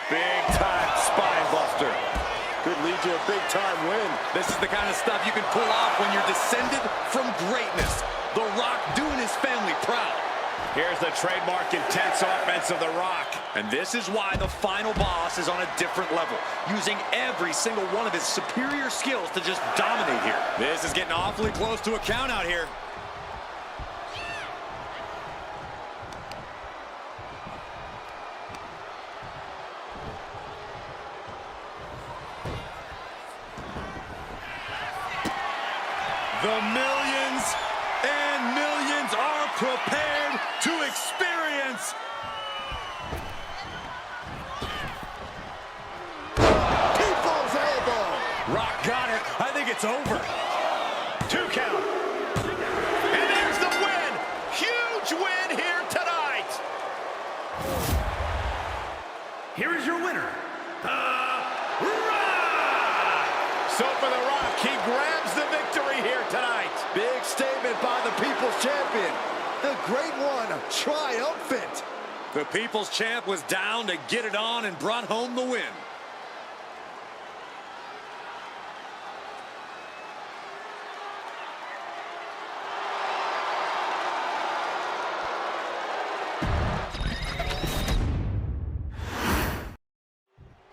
Big time spine buster. Could lead to a big time win. This is the kind of stuff you can pull off when you're descended from greatness. The Rock doing his family proud. Here's the trademark intense offense of The Rock. And this is why the final boss is on a different level, using every single one of his superior skills to just dominate here. This is getting awfully close to a count out here. The millions and millions are prepared to experience People's elbow. Rock got it. I think it's over. 2 count. And there's the win. Huge win here tonight. Here is your winner, The Rock. So for The Rock, he grabs the victory here tonight. Big statement by the People's Champion. The Great One, triumphant. The People's Champ was down to get it on and brought home the win.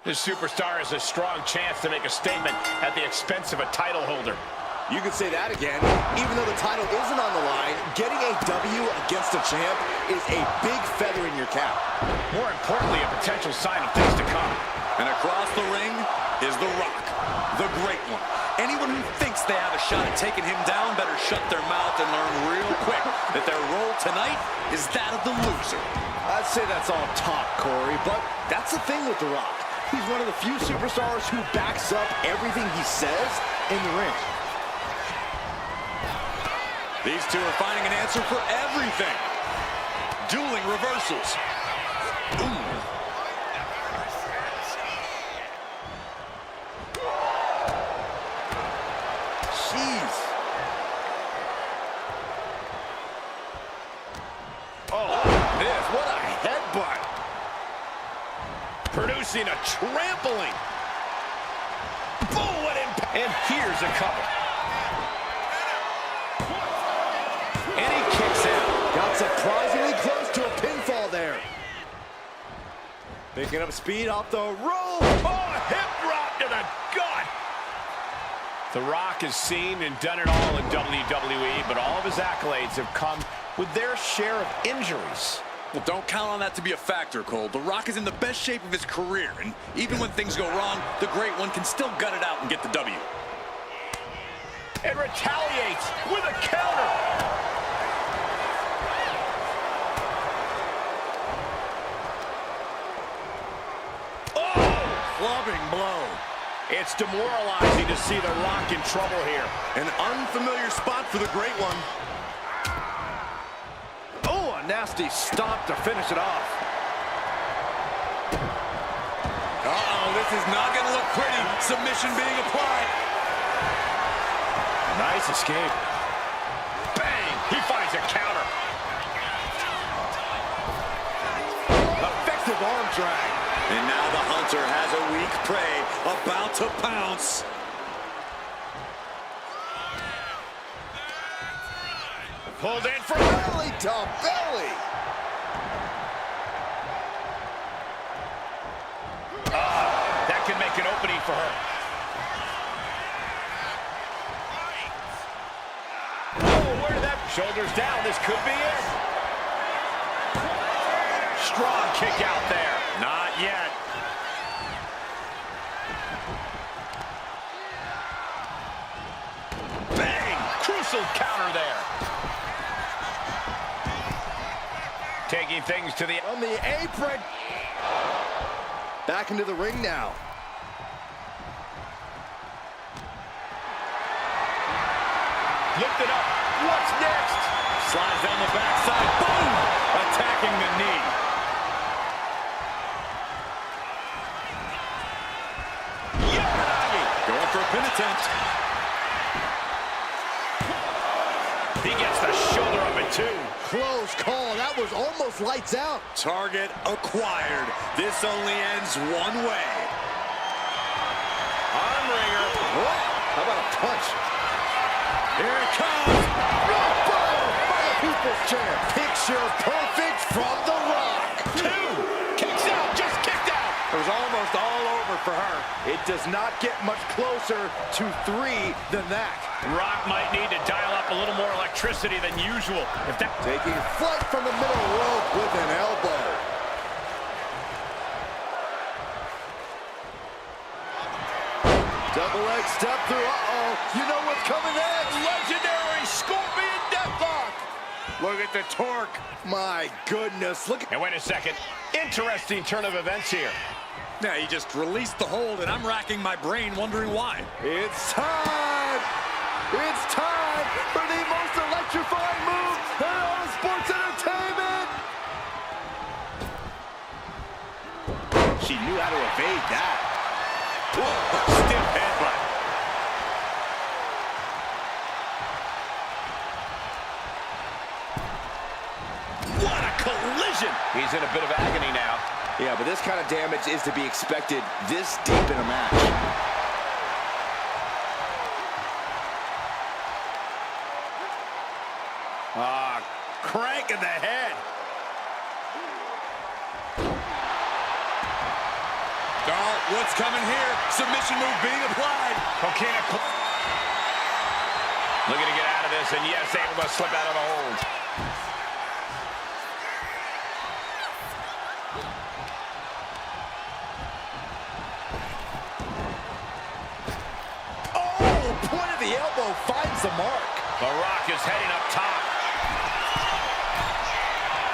This superstar has a strong chance to make a statement at the expense of a title holder. You could say that again. Even though the title isn't on the line, getting a W against a champ is a big feather in your cap. More importantly, a potential sign of things to come. And across the ring is The Rock, the Great One. Anyone who thinks they have a shot at taking him down better shut their mouth and learn real quick that their role tonight is that of the loser. I'd say that's all talk, Corey, but that's the thing with The Rock. He's one of the few superstars who backs up everything he says in the ring. These two are finding an answer for everything. Dueling reversals. Ooh. trampling. Boom, what impact. And here's a cover. And he kicks out. Got surprisingly close to a pinfall there. Picking up speed off the rope. Oh, hip drop to the gut. The Rock has seen and done it all in WWE, but all of his accolades have come with their share of injuries. Well, don't count on that to be a factor, Cole. The Rock is in the best shape of his career, and even when things go wrong, the Great One can still gut it out and get the W. And retaliates with a counter. Oh, clubbing blow. It's demoralizing to see The Rock in trouble here. An unfamiliar spot for the Great One. Oh, a nasty stomp to finish it off. Uh-oh, this is not going to look pretty. Submission being applied. Nice escape. Bang! He finds a counter. Effective arm drag. And now the Hunter has a weak prey about to pounce. Pulled in for Belly to belly. that can make an opening for her. Oh, where did that? Shoulders down. This could be it. Strong kick out there. Not yet. Bang! Crucial counter there. Taking things to the... On the apron. Back into the ring now. Lift it up. What's next? Slides down the backside. Boom! Attacking the knee. Going for a pin attempt. He gets the shoulder up at two. Close call. That was almost lights out. Target acquired. This only ends one way. Arm wringer. What? How about a punch? Here it comes. Rock bottom by the People's Chair. Picture perfect from The Rock. Two. Kicks out. Just kicked out. It was almost all over for her. It does not get much closer to 3 than that. Rock might need to dial up a little more electricity than usual. If that... Taking flight from the middle rope with an elbow. Double leg step through. Uh-oh. You know what's coming next. Legendary Scorpion Deathlock. Look at the torque. My goodness. Look. And wait a second. Interesting turn of events here. Now he just released the hold, and I'm racking my brain wondering why. It's time. It's time for the most electrifying move in all of sports entertainment. She knew how to evade that. Whoa, stiff headbutt. What a collision. He's in a bit of agony now. Yeah, but this kind of damage is to be expected this deep in a match. Crank in the head. Oh, what's coming here? Submission move being applied. Okay, looking to get out of this, and yes, able to slip out of the hold. Oh, point of the elbow finds the mark. The Rock is heading up top.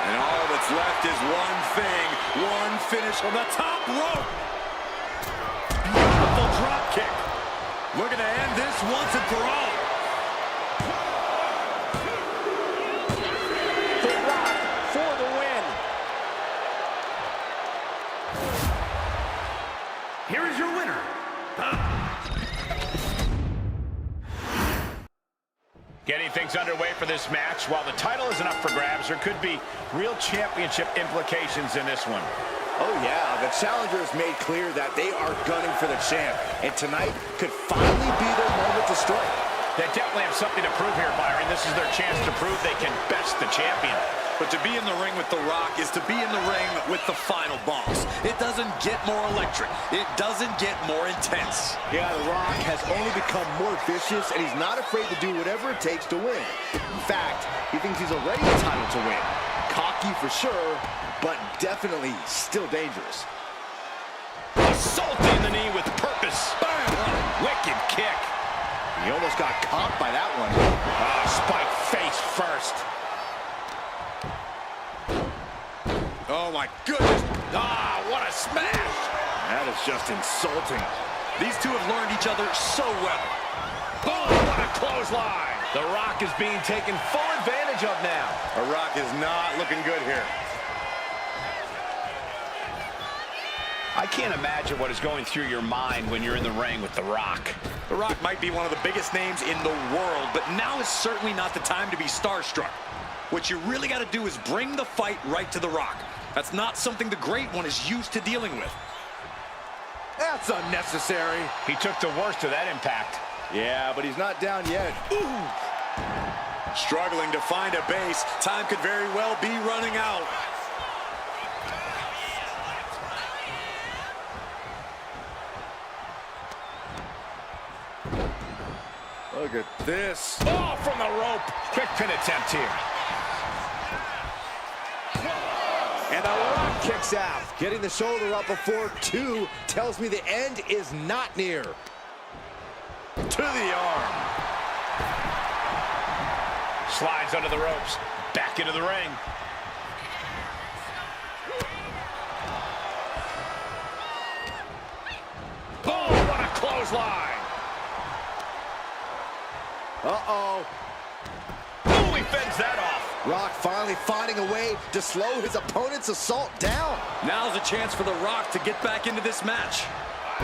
And all that's left is one thing, one finish on the top rope. Beautiful drop kick. Looking to end this once and for all. The Rock for the win. Here is your winner. Getting things underway for this match. While the title isn't up for grabs, there could be real championship implications in this one. Oh, yeah. The challengers made clear that they are gunning for the champ. And tonight could finally be their moment to strike. They definitely have something to prove here, Byron. This is their chance to prove they can best the champion. But to be in the ring with The Rock is to be in the ring with the final boss. It doesn't get more electric. It doesn't get more intense. Yeah, The Rock has only become more vicious, and he's not afraid to do whatever it takes to win. In fact, he thinks he's already entitled to win. Cocky for sure, but definitely still dangerous. Assaulting the knee with purpose. Bam! Wicked kick. He almost got caught by that one. Spike face first. Oh, my goodness. What a smash. That is just insulting. These two have learned each other so well. Oh, what a clothesline. The Rock is being taken full advantage of now. The Rock is not looking good here. I can't imagine what is going through your mind when you're in the ring with The Rock. The Rock might be one of the biggest names in the world, but now is certainly not the time to be starstruck. What you really got to do is bring the fight right to The Rock. That's not something the Great One is used to dealing with. That's unnecessary. He took the worst of that impact. Yeah, but he's not down yet. Ooh. Struggling to find a base. Time could very well be running out. Look at this. Oh, from the rope. Quick pin attempt here. And The Rock kicks out. Getting the shoulder up before 2 tells me the end is not near. To the arm. Slides under the ropes. Back into the ring. Oh, what a clothesline. Uh-oh. Oh, he fends that off. Rock finally finding a way to slow his opponent's assault down. Now's a chance for The Rock to get back into this match.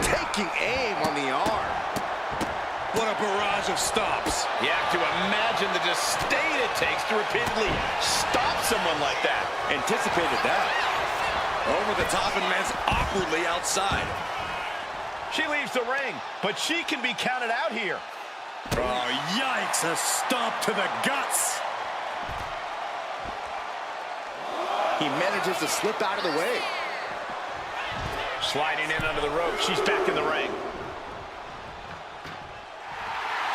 Taking aim on the arm. What a barrage of stops. You have to imagine the disdain it takes to repeatedly stop someone like that. Anticipated that. Over the top and lands awkwardly outside. She leaves the ring, but she can be counted out here. Oh, yikes. A stomp to the guts. He manages to slip out of the way. Sliding in under the rope. She's back in the ring.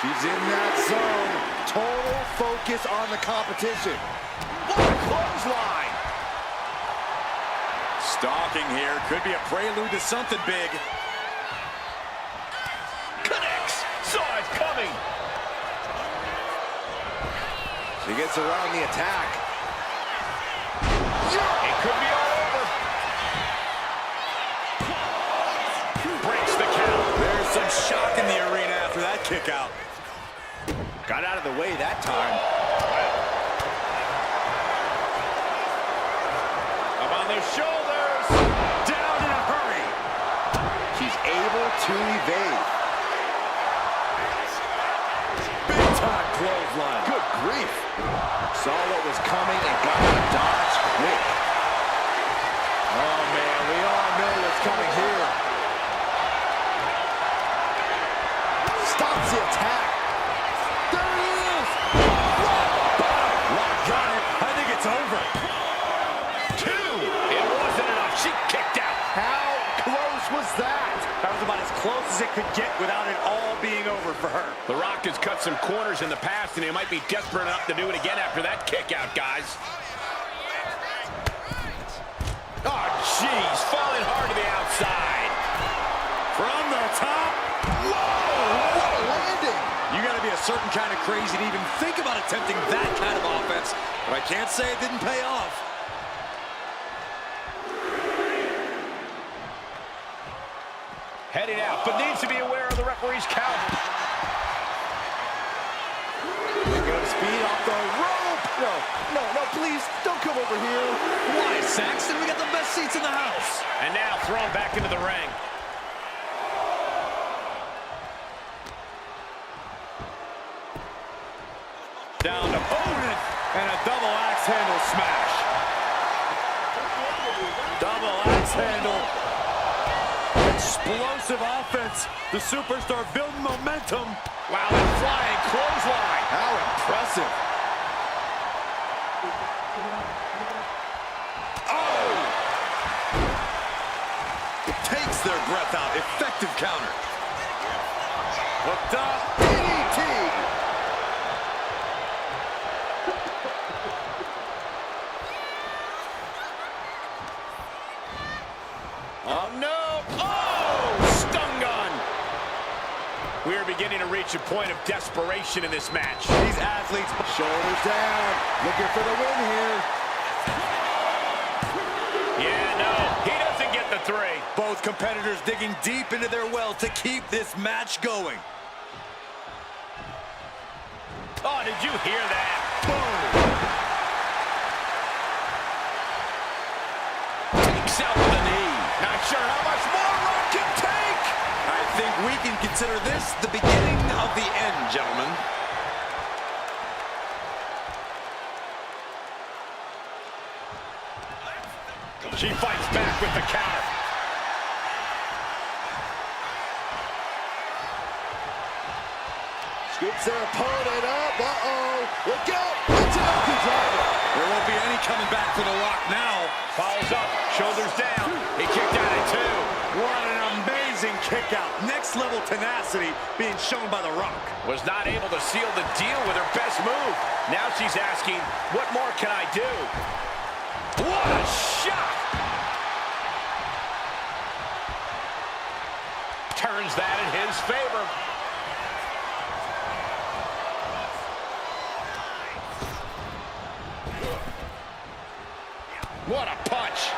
She's in that zone. Total focus on the competition. What a clothesline. Stalking here. Could be a prelude to something big. Connects. Saw it coming. She gets around the attack. It could be all over. Breaks the count. There's some shock in the arena after that kick out. Got out of the way that time. Up on the shoulders. Down in a hurry. She's able to evade. Big time clothesline. Good grief. Saw what was coming and got to dodge quick. Oh, man, we all know what's coming here. Stops the attack. There it is. Rock got it. I think it's over. 2. It wasn't enough. She kicked out. How close was that? That was about as close as it could get without it all being over for her. The Rock has cut some corners in the past, and he might be desperate enough to do it again after that kick out, guys. Oh, jeez. Falling hard to the outside. From the top. What a landing. You got to be a certain kind of crazy to even think about attempting that kind of offense. But I can't say it didn't pay off. Heading out, but needs to be aware of the referee's count. Good speed off the rope. No, please, don't come over here. Why, Saxton? We got the best seats in the house. And now thrown back into the ring. Down to opponent and a double axe handle smash. Double axe handle. explosive offense. The superstar building momentum. Wow, that flying clothesline. How impressive. Oh! Takes their breath out. Effective counter. Hooked up. DDT. Oh, no. Oh, stun gun. We are beginning to reach a point of desperation in this match. These athletes, shoulders down, looking for the win here. Yeah, no, he doesn't get the 3. Both competitors digging deep into their well to keep this match going. Oh, did you hear that? Boom. Takes out with a knee. Not sure how much more Rock can take. I think we can consider this the beginning of the end, gentlemen. She fights back with the counter. Scoops their opponent up. Uh-oh. Look out. Mentality driver. There won't be any coming back for The Rock now. Follows up, shoulders down. He kicked out at 2. What an amazing kick out. Next level tenacity being shown by The Rock. Was not able to seal the deal with her best move. Now she's asking, what more can I do? What a shot! Turns that in his favor. What a punch.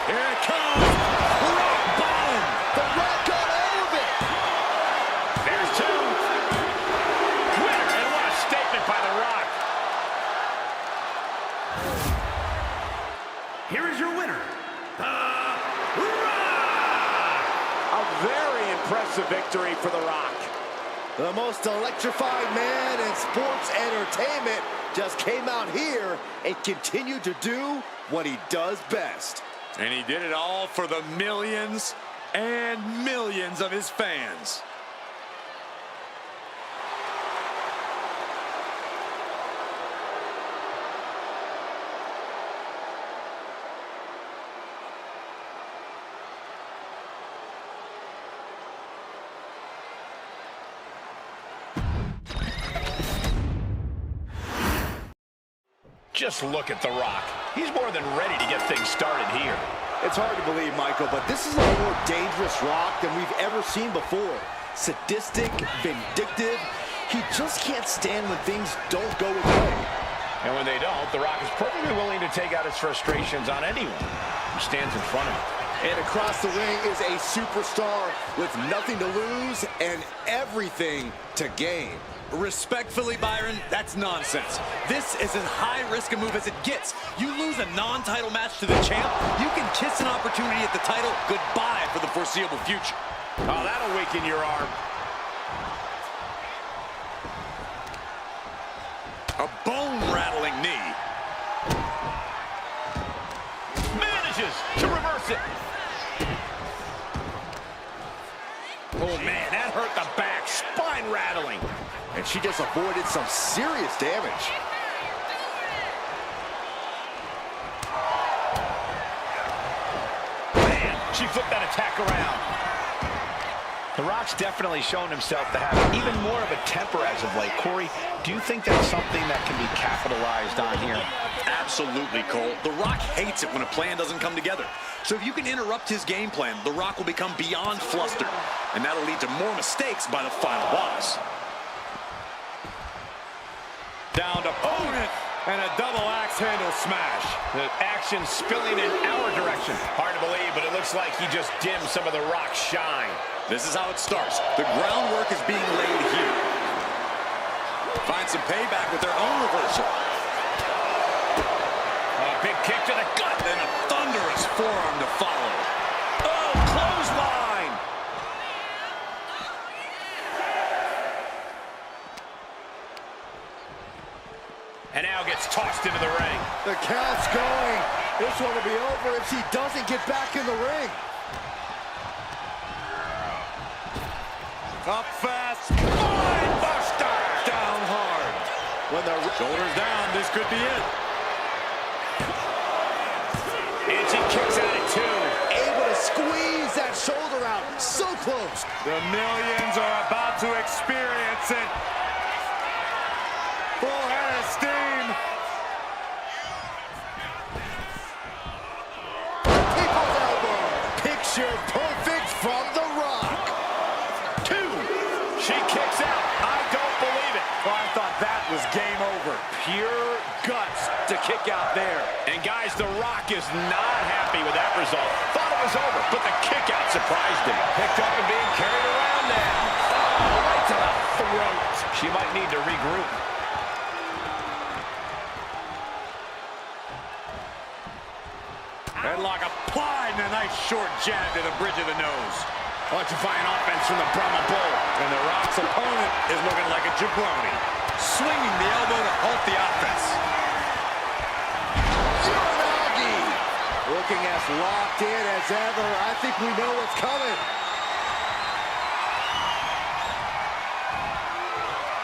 Here it comes. Rock bottom. The Rock got out of it. There's 2. Winner, and what a statement by The Rock. Here is your winner, The Rock. A very impressive victory for The Rock. The most electrifying man in sports entertainment just came out here and continued to do what he does best. And he did it all for the millions and millions of his fans. Just look at The Rock. He's more than ready to get things started here. It's hard to believe, Michael, but this is a more dangerous Rock than we've ever seen before. Sadistic, vindictive. He just can't stand when things don't go his way. And when they don't, The Rock is perfectly willing to take out his frustrations on anyone who stands in front of him. And across the ring is a superstar with nothing to lose and everything to gain. Respectfully, Byron, that's nonsense. This is as high risk a move as it gets. You lose a non-title match to the champ, you can kiss an opportunity at the title goodbye for the foreseeable future. Oh, that'll weaken your arm. A bone-rattling knee. Manages to reverse it. Oh, man, that hurt the back. Spine rattling. And she just avoided some serious damage. Man, she flipped that attack around. The Rock's definitely shown himself to have even more of a temper as of late. Corey, do you think that's something that can be capitalized on here? Absolutely, Cole. The Rock hates it when a plan doesn't come together. So if you can interrupt his game plan, The Rock will become beyond flustered. And that'll lead to more mistakes by the final boss. Down to opponent and a double axe handle smash. The action spilling in our direction. Hard to believe, but it looks like he just dimmed some of The Rock's shine. This is how it starts. The groundwork is being laid here. Find some payback with their own reversal. A big kick to the gut. Then a thunderous forearm to follow. Oh, clothesline. And now gets tossed into the ring. The count's going. This one will be over if she doesn't get back in the ring. Up fast. Spine buster. Down hard. When the shoulders down, this could be it. And she kicks out at 2. Able to squeeze that shoulder out. So close. The millions are about to experience it. Full head of steam. People's elbow. Picture perfect from The Rock. 2. She kicks out. I don't believe it. Oh, I thought that was game over. Pure guts to kick out there. And guys, The Rock is not happy with that result. Thought it was over, but the kick out surprised him. Picked up and being carried around now. Oh, right to the throat. She might need to regroup. Headlock applied and a nice short jab to the bridge of the nose. Electrifying offense from the Brahma Bull. And The Rock's opponent is looking like a jabroni. Swinging the elbow to halt the offense. Looking as locked in as ever. I think we know what's coming.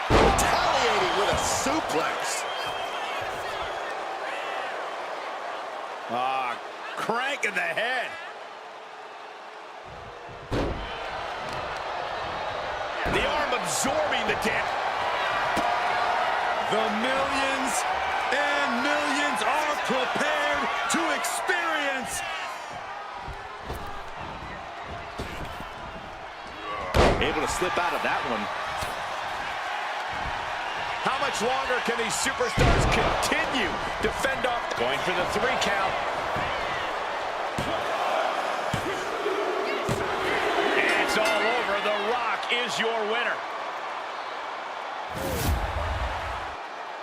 Retaliating with a suplex. Crank in the head. The arm absorbing the damage. The millions and millions are prepared to experience. Able to slip out of that one. How much longer can these superstars continue to fend off? Going for the 3 count. And it's all over. The Rock is your winner.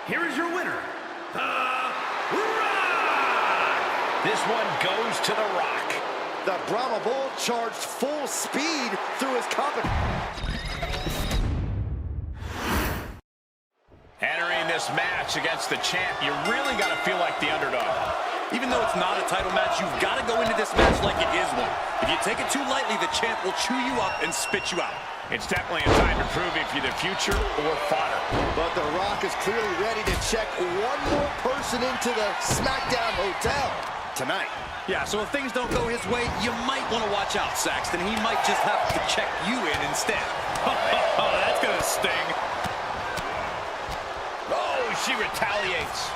Here is your winner, The Rock! This one goes to The Rock. The Brahma Bull charged full speed through his company. Entering this match against the champ, you really got to feel like the underdog. Even though it's not a title match, you've got to go into this match like it is one. If you take it too lightly, the champ will chew you up and spit you out. It's definitely a time to prove if you're the future or fodder. But The Rock is clearly ready to check one more person into the SmackDown hotel tonight. Yeah, so if things don't go his way, you might want to watch out, Saxton. He might just have to check you in instead. Oh, that's going to sting. Oh, she retaliates.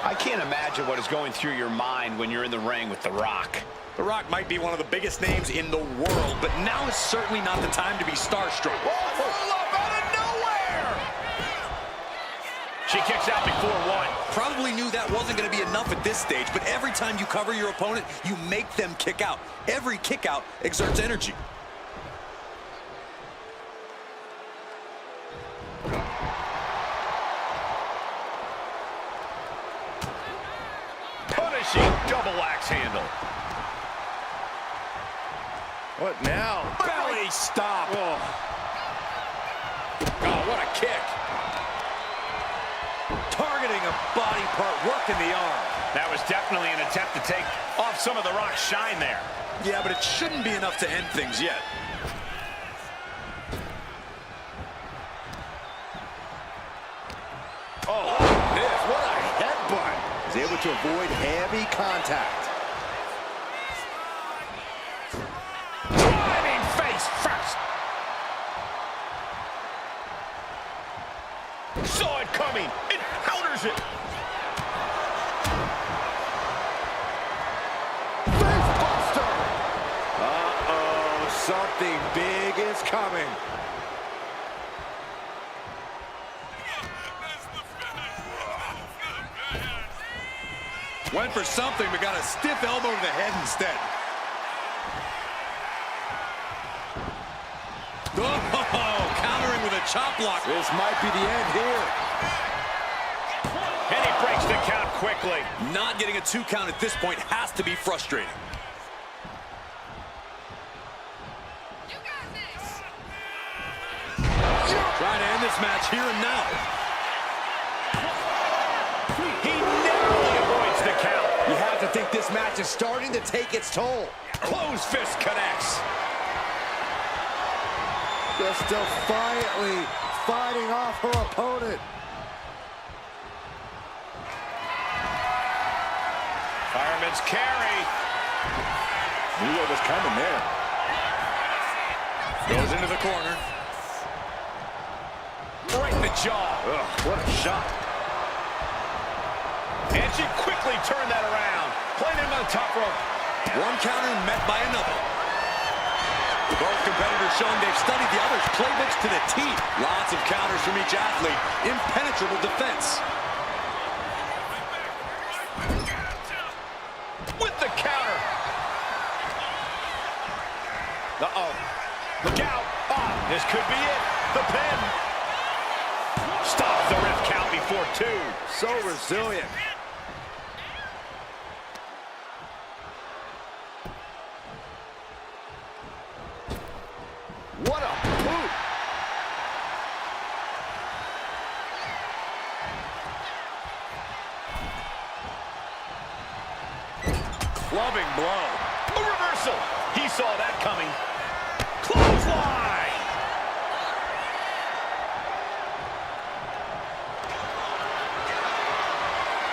I can't imagine what is going through your mind when you're in the ring with The Rock. The Rock might be one of the biggest names in the world, but now is certainly not the time to be starstruck. Whoa, up out of nowhere! She kicks out before 1. Probably knew that wasn't going to be enough at this stage, but every time you cover your opponent, you make them kick out. Every kick out exerts energy. Punishing double axe handle. What now? Belly stop. Oh, what a kick. Targeting a body part, working the arm. That was definitely an attempt to take off some of The Rock's shine there. Yeah, but it shouldn't be enough to end things yet. Oh, what a headbutt. He's able to avoid heavy contact. Driving face first. Saw it coming. It counters it. Face buster. Uh-oh, something big is coming. Went for something, but got a stiff elbow to the head instead. Oh, countering with a chop block. This might be the end here. And he breaks the count quickly. Not getting a 2 count at this point has to be frustrating. Trying to end this match here and now. He narrowly avoids the count. You have to think this This match is starting to take its toll. Closed fist connects. Just defiantly fighting off her opponent. Fireman's carry. Knew what was coming there. Goes into the corner. Right in the jaw. Ugh, what a shot. And she quickly turned that around. Played him on the top rope. One counter met by another. Both competitors showing they've studied the other's playbooks to the T. Lots of counters from each athlete. Impenetrable defense. With the counter. Uh-oh. Look out. Oh, this could be it. The pin. Stops the ref count before 2. So resilient. What a boot! Clubbing blow. A reversal. He saw that coming. Clothesline.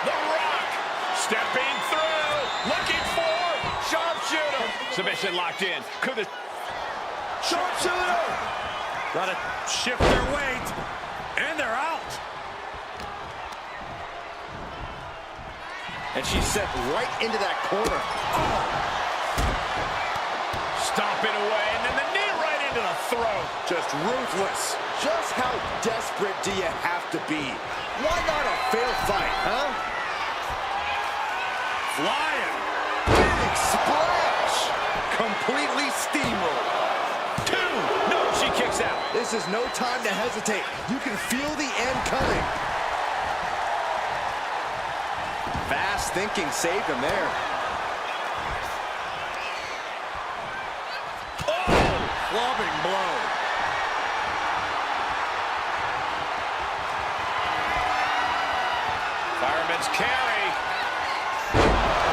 The Rock. Stepping through. Looking for sharpshooter. Submission locked in. Could the Sharpshooter! Gotta shift their weight. And they're out. And she's set right into that corner. Oh. Stomping away, and then the knee right into the throat. Just ruthless. Just how desperate do you have to be? Why not a fair fight, huh? Flying. Big splash! Completely steamrolled. 2. No, she kicks out. This is no time to hesitate. You can feel the end coming. Fast thinking saved him there. Oh! Clubbing blow. Fireman's carry.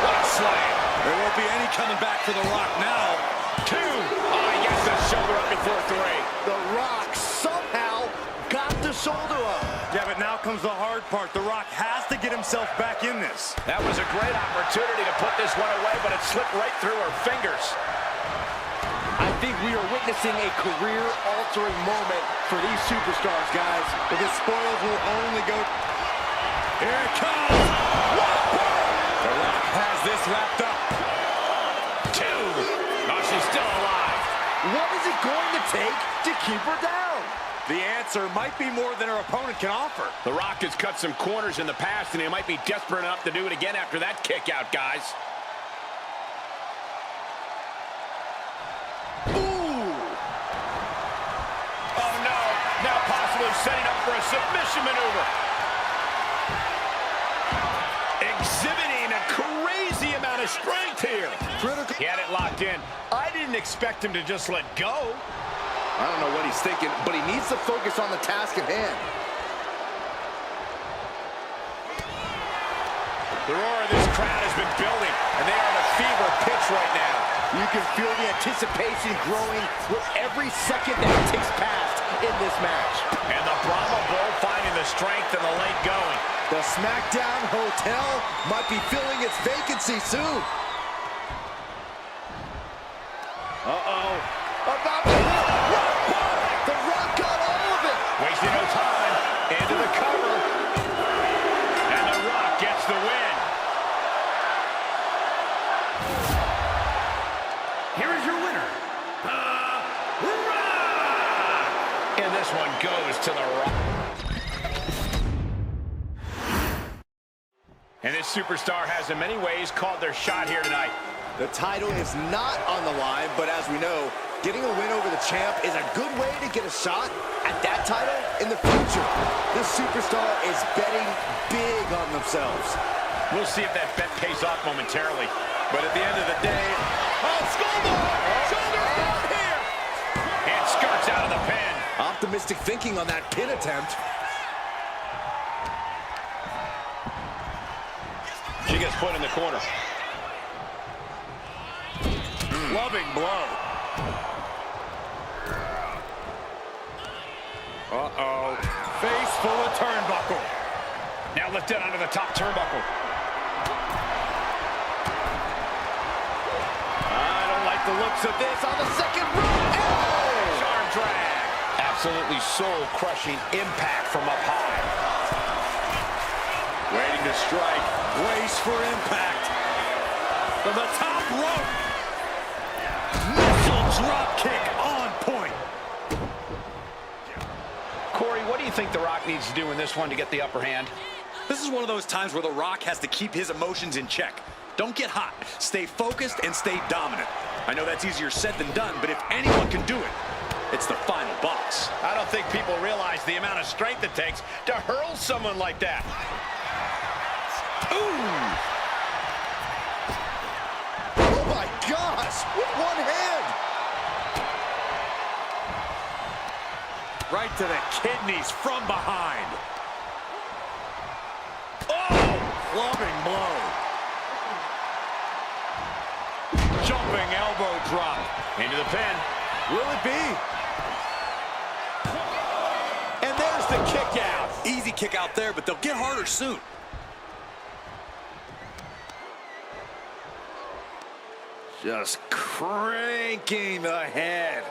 What a slam. There won't be any coming back for The Rock now. 2. Oh, he gets the shoulder up before 3. The Rock somehow got the shoulder up. Yeah, but now comes the hard part. The Rock has to get himself back in this. That was a great opportunity to put this one away, but it slipped right through her fingers. I think we are witnessing a career-altering moment for these superstars, guys. But the spoils will only go... Here it comes! The Rock has this wrapped up. 2. Oh, she's still alive. What is it going to take to keep her down? The answer might be more than her opponent can offer. The Rock has cut some corners in the past, and he might be desperate enough to do it again after that kick out, guys. Ooh! Oh, no. Now possibly setting up for a submission maneuver. Exhibiting a crazy amount of strength here. Critical. He had it locked in. I didn't expect him to just let go. I don't know what he's thinking, but he needs to focus on the task at hand. The roar of this crowd has been building, and they are at a fever pitch right now. You can feel the anticipation growing with every second that it takes past in this match. And the Brahma Bull finding the strength and the leg going. The SmackDown Hotel might be filling its vacancy soon. Uh-oh. About to hit. The Rock got all of it. Wasting no time. Into the cover. And the Rock gets the win. Here is your winner, The Rock. And this one goes to the Rock. And this superstar has in many ways called their shot here tonight. The title is not on the line, but as we know, getting a win over the champ is a good way to get a shot at that title in the future. This superstar is betting big on themselves. We'll see if that bet pays off momentarily. But at the end of the day, oh, skullboard! Shoulder up here! And skirts out of the pin. Optimistic thinking on that pin attempt. She gets put in the corner. Loving blow. Uh-oh. Face full of turnbuckle. Now lifted onto the top turnbuckle. I don't like the looks of this on the second rope. Oh! Arm drag. Absolutely soul-crushing impact from up high. Waiting to strike. Brace for impact. From the top rope. Missile drop kick on point. Corey, what do you think The Rock needs to do in this one to get the upper hand? This is one of those times where The Rock has to keep his emotions in check. Don't get hot. Stay focused and stay dominant. I know that's easier said than done, but if anyone can do it, it's the final boss. I don't think people realize the amount of strength it takes to hurl someone like that. Ooh! Oh my gosh! With one hand! Right to the kidneys from behind. Oh! Clubbing blow. Jumping elbow drop. Into the pin. Will it be? And there's the kick out. Easy kick out there, but they'll get harder soon. Just cranking the head.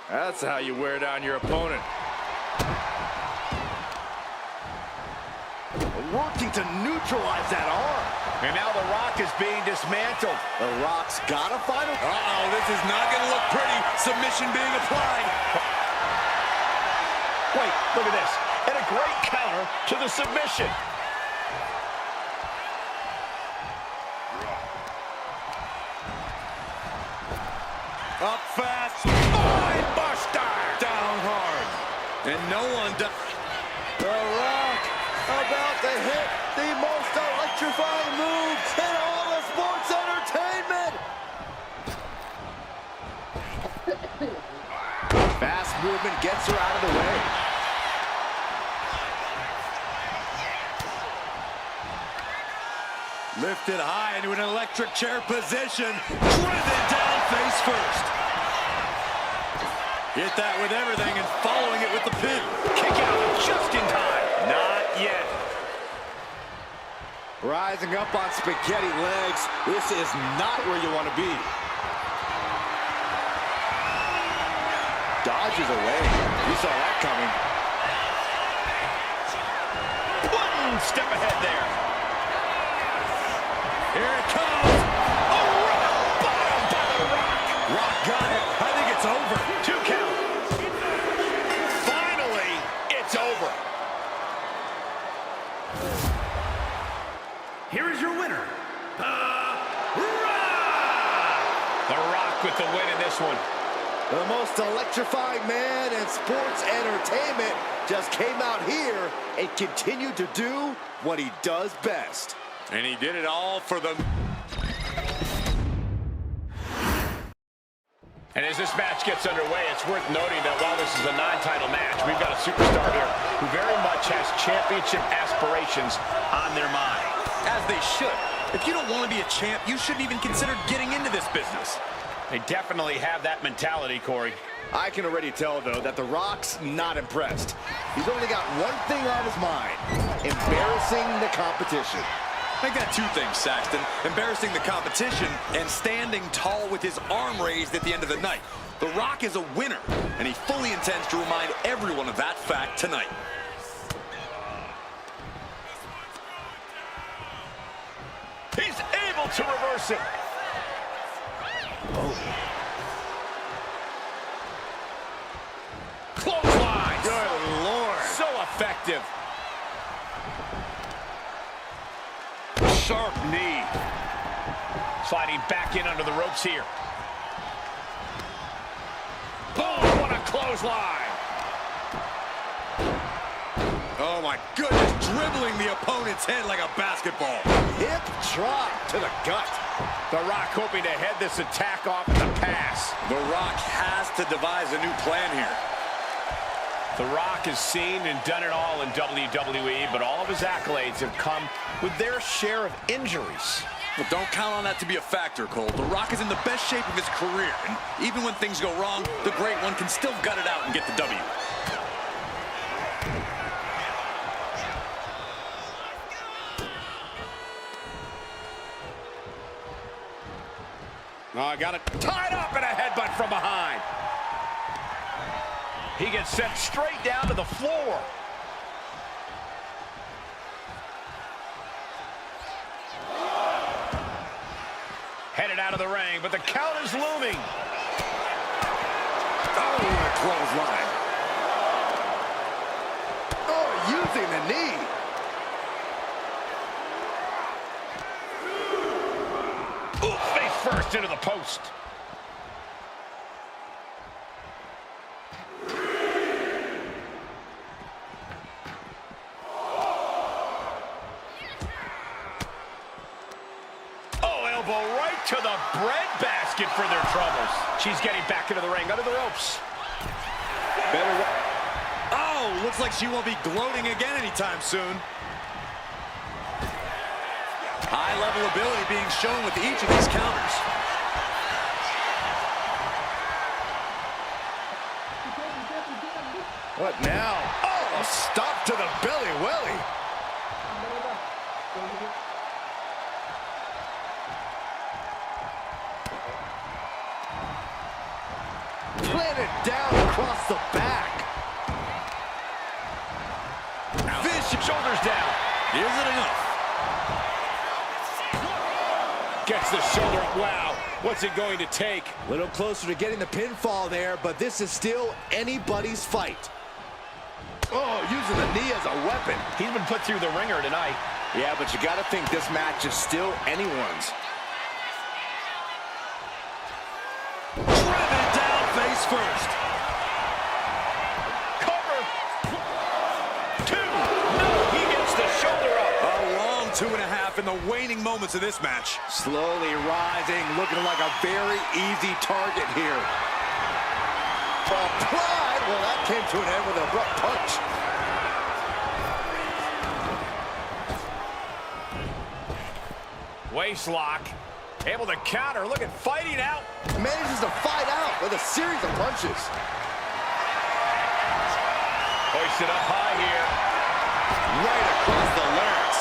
That's how you wear down your opponent. Working to neutralize that arm. And now The Rock is being dismantled. The Rock's got a final. Uh-oh, this is not going to look pretty. Submission being applied. Wait, look at this. And a great counter to the submission. Up fast. Spine buster. Down hard. And no one does. The Rock about to hit the most electrifying move in all of sports entertainment. Fast movement gets her out of the way. Lifted high into an electric chair position. Driven down face first. Hit that with everything and following it with the pin. Kick out just in time. Not yet. Rising up on spaghetti legs. This is not where you want to be. Dodges away. You saw that coming. One step ahead there. Here it comes. Oh, rock bottom by The Rock. Rock got it. I think it's over. 2 count. Finally, it's over. Here is your winner, The Rock with the win in this one. The most electrifying man in sports entertainment just came out here and continued to do what he does best. And he did it all for the... And as this match gets underway, it's worth noting that while this is a non-title match, we've got a superstar here who very much has championship aspirations on their mind. As they should. If you don't want to be a champ, you shouldn't even consider getting into this business. They definitely have that mentality, Corey. I can already tell, though, that The Rock's not impressed. He's only got one thing on his mind: embarrassing the competition. I got two things, Saxton. Embarrassing the competition and standing tall with his arm raised at the end of the night. The Rock is a winner, and he fully intends to remind everyone of that fact tonight. He's able to reverse it. Oh. Clothesline. Good Lord. So effective. Sharp knee. Sliding back in under the ropes here. Boom, what a clothesline. Oh my goodness, dribbling the opponent's head like a basketball. Hip drop to the gut. The Rock hoping to head this attack off at the pass. The Rock has to devise a new plan here. The Rock has seen and done it all in WWE, but all of his accolades have come with their share of injuries. Well, don't count on that to be a factor, Cole. The Rock is in the best shape of his career, and even when things go wrong, the Great One can still gut it out and get the W. Oh, got it tied up and a headbutt from behind. He gets sent straight down to the floor. Headed out of the ring, but the count is looming. Oh, a clothesline. Oh, using the knee. Ooh, face first into the post. Right to the breadbasket for their troubles. She's getting back into the ring, under the ropes. Oh, looks like she won't be gloating again anytime soon. High-level ability being shown with each of these counters. What now? Oh, a stop to the belly welly. Planted down across the back. Vicious shoulders down. Is it enough? Gets the shoulder up. Wow, what's it going to take? A little closer to getting the pinfall there, but this is still anybody's fight. Oh, using the knee as a weapon. He's been put through the ringer tonight. Yeah, but you got to think this match is still anyone's. Driven down face first. Cover. Two. No, he gets the shoulder up. A long 2.5 in the waning moments of this match. Slowly rising, looking like a very easy target here. Applied. Well, that came to an end with an abrupt punch. Waist lock. Able to counter. Look at fighting out. Manages to fight out with a series of punches. Hoisted up high here. Right across the larynx.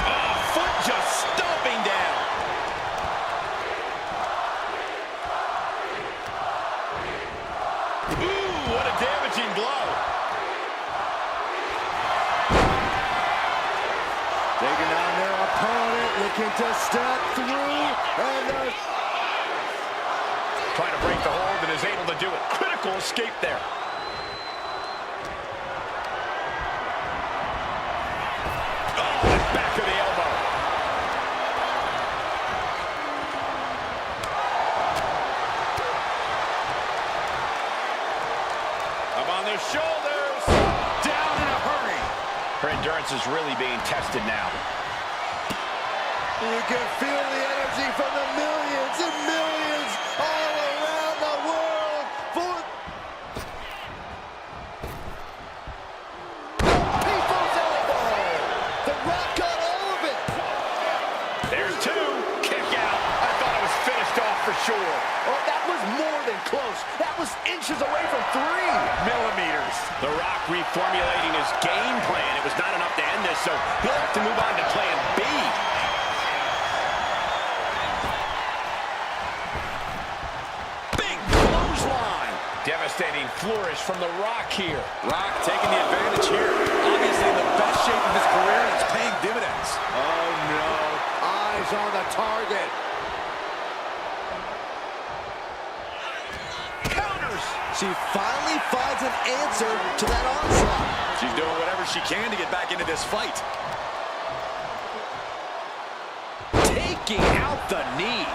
Oh, foot just stomping down. Ooh, what a damaging blow. Taking down their opponent, looking to step through, and Trying to break the hold and is able to do it. Critical escape there. Oh, the back of the elbow. Up on their shoulders. Down in a hurry. Her endurance is really being tested now. you can feel the energy from the millions and millions all around the world. People's elbow. The Rock got all of it. There's two. Kick out. I thought it was finished off for sure. Oh, that was more than close. That was inches away from 3 millimeters. The Rock reformulating his game plan. It was not enough to end this, so he'll have to move on to plan B. Big clothesline. Devastating flourish from The Rock here. Rock taking the advantage here. Obviously in the best shape of his career, and it's paying dividends. Oh, no. Eyes on the target. Counters. She finally finds an answer to that onslaught. She's doing whatever she can to get back into this fight. Taking out the knee.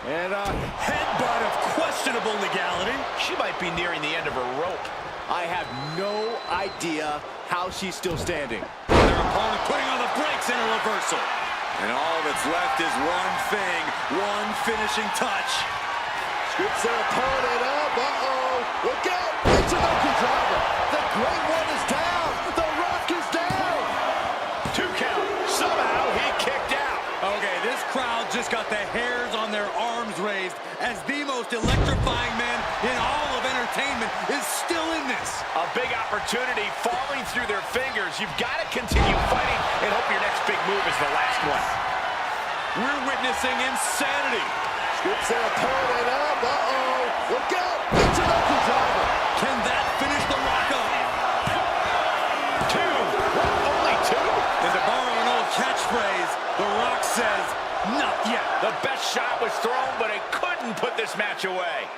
And a Headbutt of questionable legality. She might be nearing the end of her rope. I have no idea how she's still standing. Their opponent putting on the brakes in a reversal. And all that's left is one thing, one finishing touch. Scoops their opponent up. Uh-oh. Look out. It's an Oki driver. The Great One is down. The Rock is down. 2 count. Somehow he kicked out. Okay, this crowd just got the hairs on their arms raised as the most electrifying man in all of entertainment is still in this. A big opportunity falling through their fingers. You've got to continue fighting and hope your next big move is the last one. We're witnessing insanity. Scoops their opponent up. Uh-oh. Look out. Intergender driver. Can that finish the Rock up? 2. What? Only 2? And to borrow an old catchphrase, The Rock says, not yet. The best shot was thrown, but it couldn't put this match away.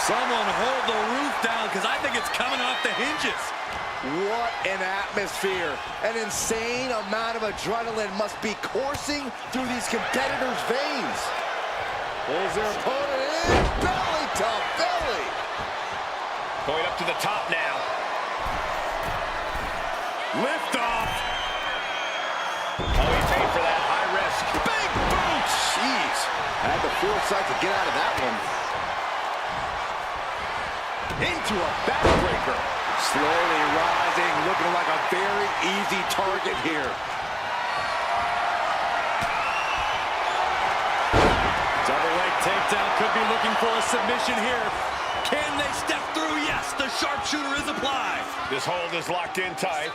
Someone hold the roof down because I think it's coming off the hinges. What an atmosphere. An insane amount of adrenaline must be coursing through these competitors' veins. Pulls their opponent in. Belly to belly. Going up to the top now. Lift off. Oh, he paid for that high risk. Big boot. Jeez. Had the foresight to get out of that one. Into a backbreaker. Slowly rising, looking like a very easy target here. Double leg takedown, could be looking for a submission here. Can they step through? Yes, the sharpshooter is applied. This hold is locked in tight.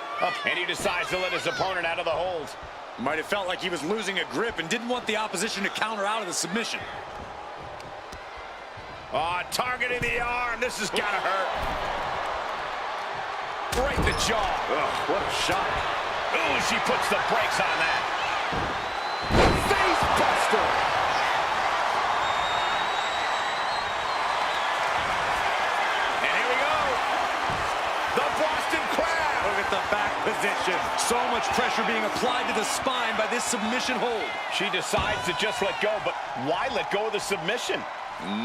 And he decides to let his opponent out of the hold. Might have felt like he was losing a grip and didn't want the opposition to counter out of the submission. Targeting the arm. This is gonna hurt. Right in the jaw. Ugh, what a shot. Ooh, she puts the brakes on that. Face buster. And here we go. The Boston Crab. Look at the back position. So much pressure being applied to the spine by this submission hold. She decides to just let go, but why let go of the submission?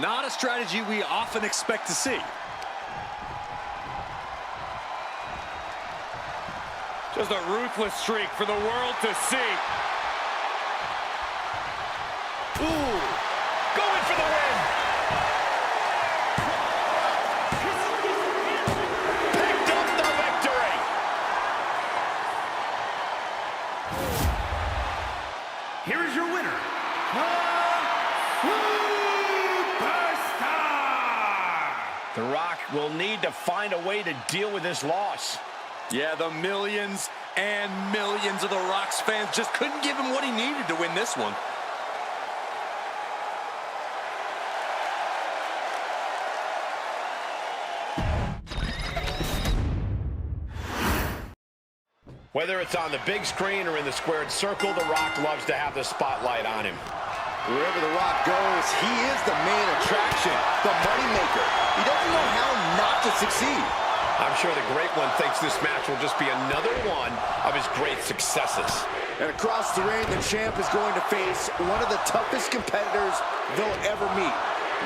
Not a strategy we often expect to see. Just a ruthless streak for the world to see. Ooh, going for the win. Picked up the victory. Here is your winner, The Rock will need to find a way to deal with this loss. Yeah, the millions and millions of The Rock's fans just couldn't give him what he needed to win this one. Whether it's on the big screen or in the squared circle, The Rock loves to have the spotlight on him. Wherever The Rock goes, he is the main attraction, the moneymaker. He doesn't know how not to succeed. I'm sure the Great One thinks this match will just be another one of his great successes. And across the ring, the champ is going to face one of the toughest competitors they'll ever meet.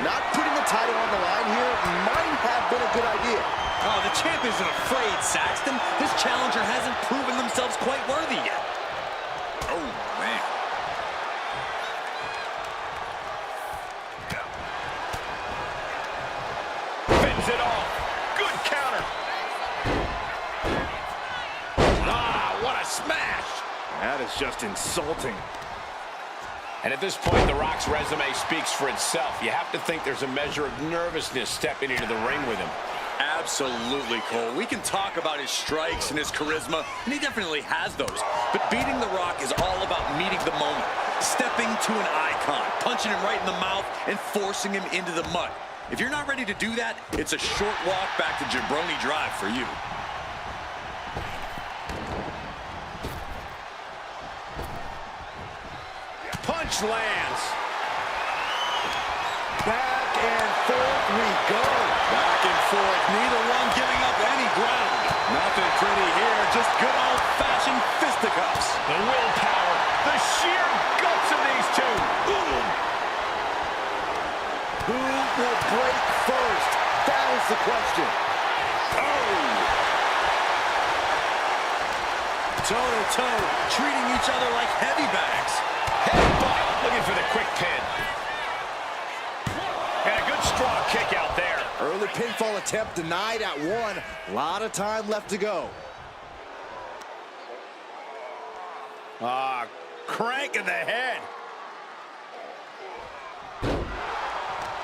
Not putting the title on the line here might have been a good idea. Oh, the champ isn't afraid, Saxton. This challenger hasn't proven themselves quite worthy yet. Oh, man. Fends it off. Good counter. What a smash. That is just insulting. And at this point, The Rock's resume speaks for itself. You have to think there's a measure of nervousness stepping into the ring with him. Absolutely, Cole. We can talk about his strikes and his charisma, and he definitely has those. But beating The Rock is all about meeting the moment, stepping to an icon, punching him right in the mouth, and forcing him into the mud. If you're not ready to do that, it's a short walk back to Jabroni Drive for you. Punch lands. Back and forth we go. Back and forth, neither one giving up any ground. Nothing pretty here, just good old-fashioned fisticuffs. The willpower, the sheer guts of these two. Ooh. Who will break first? That is the question. Oh! Toe-to-toe, treating each other like heavy bags. Headbutt, looking for the quick pin. And a good strong kick out there. Early pinfall attempt denied at 1. A lot of time left to go. Crank in the head.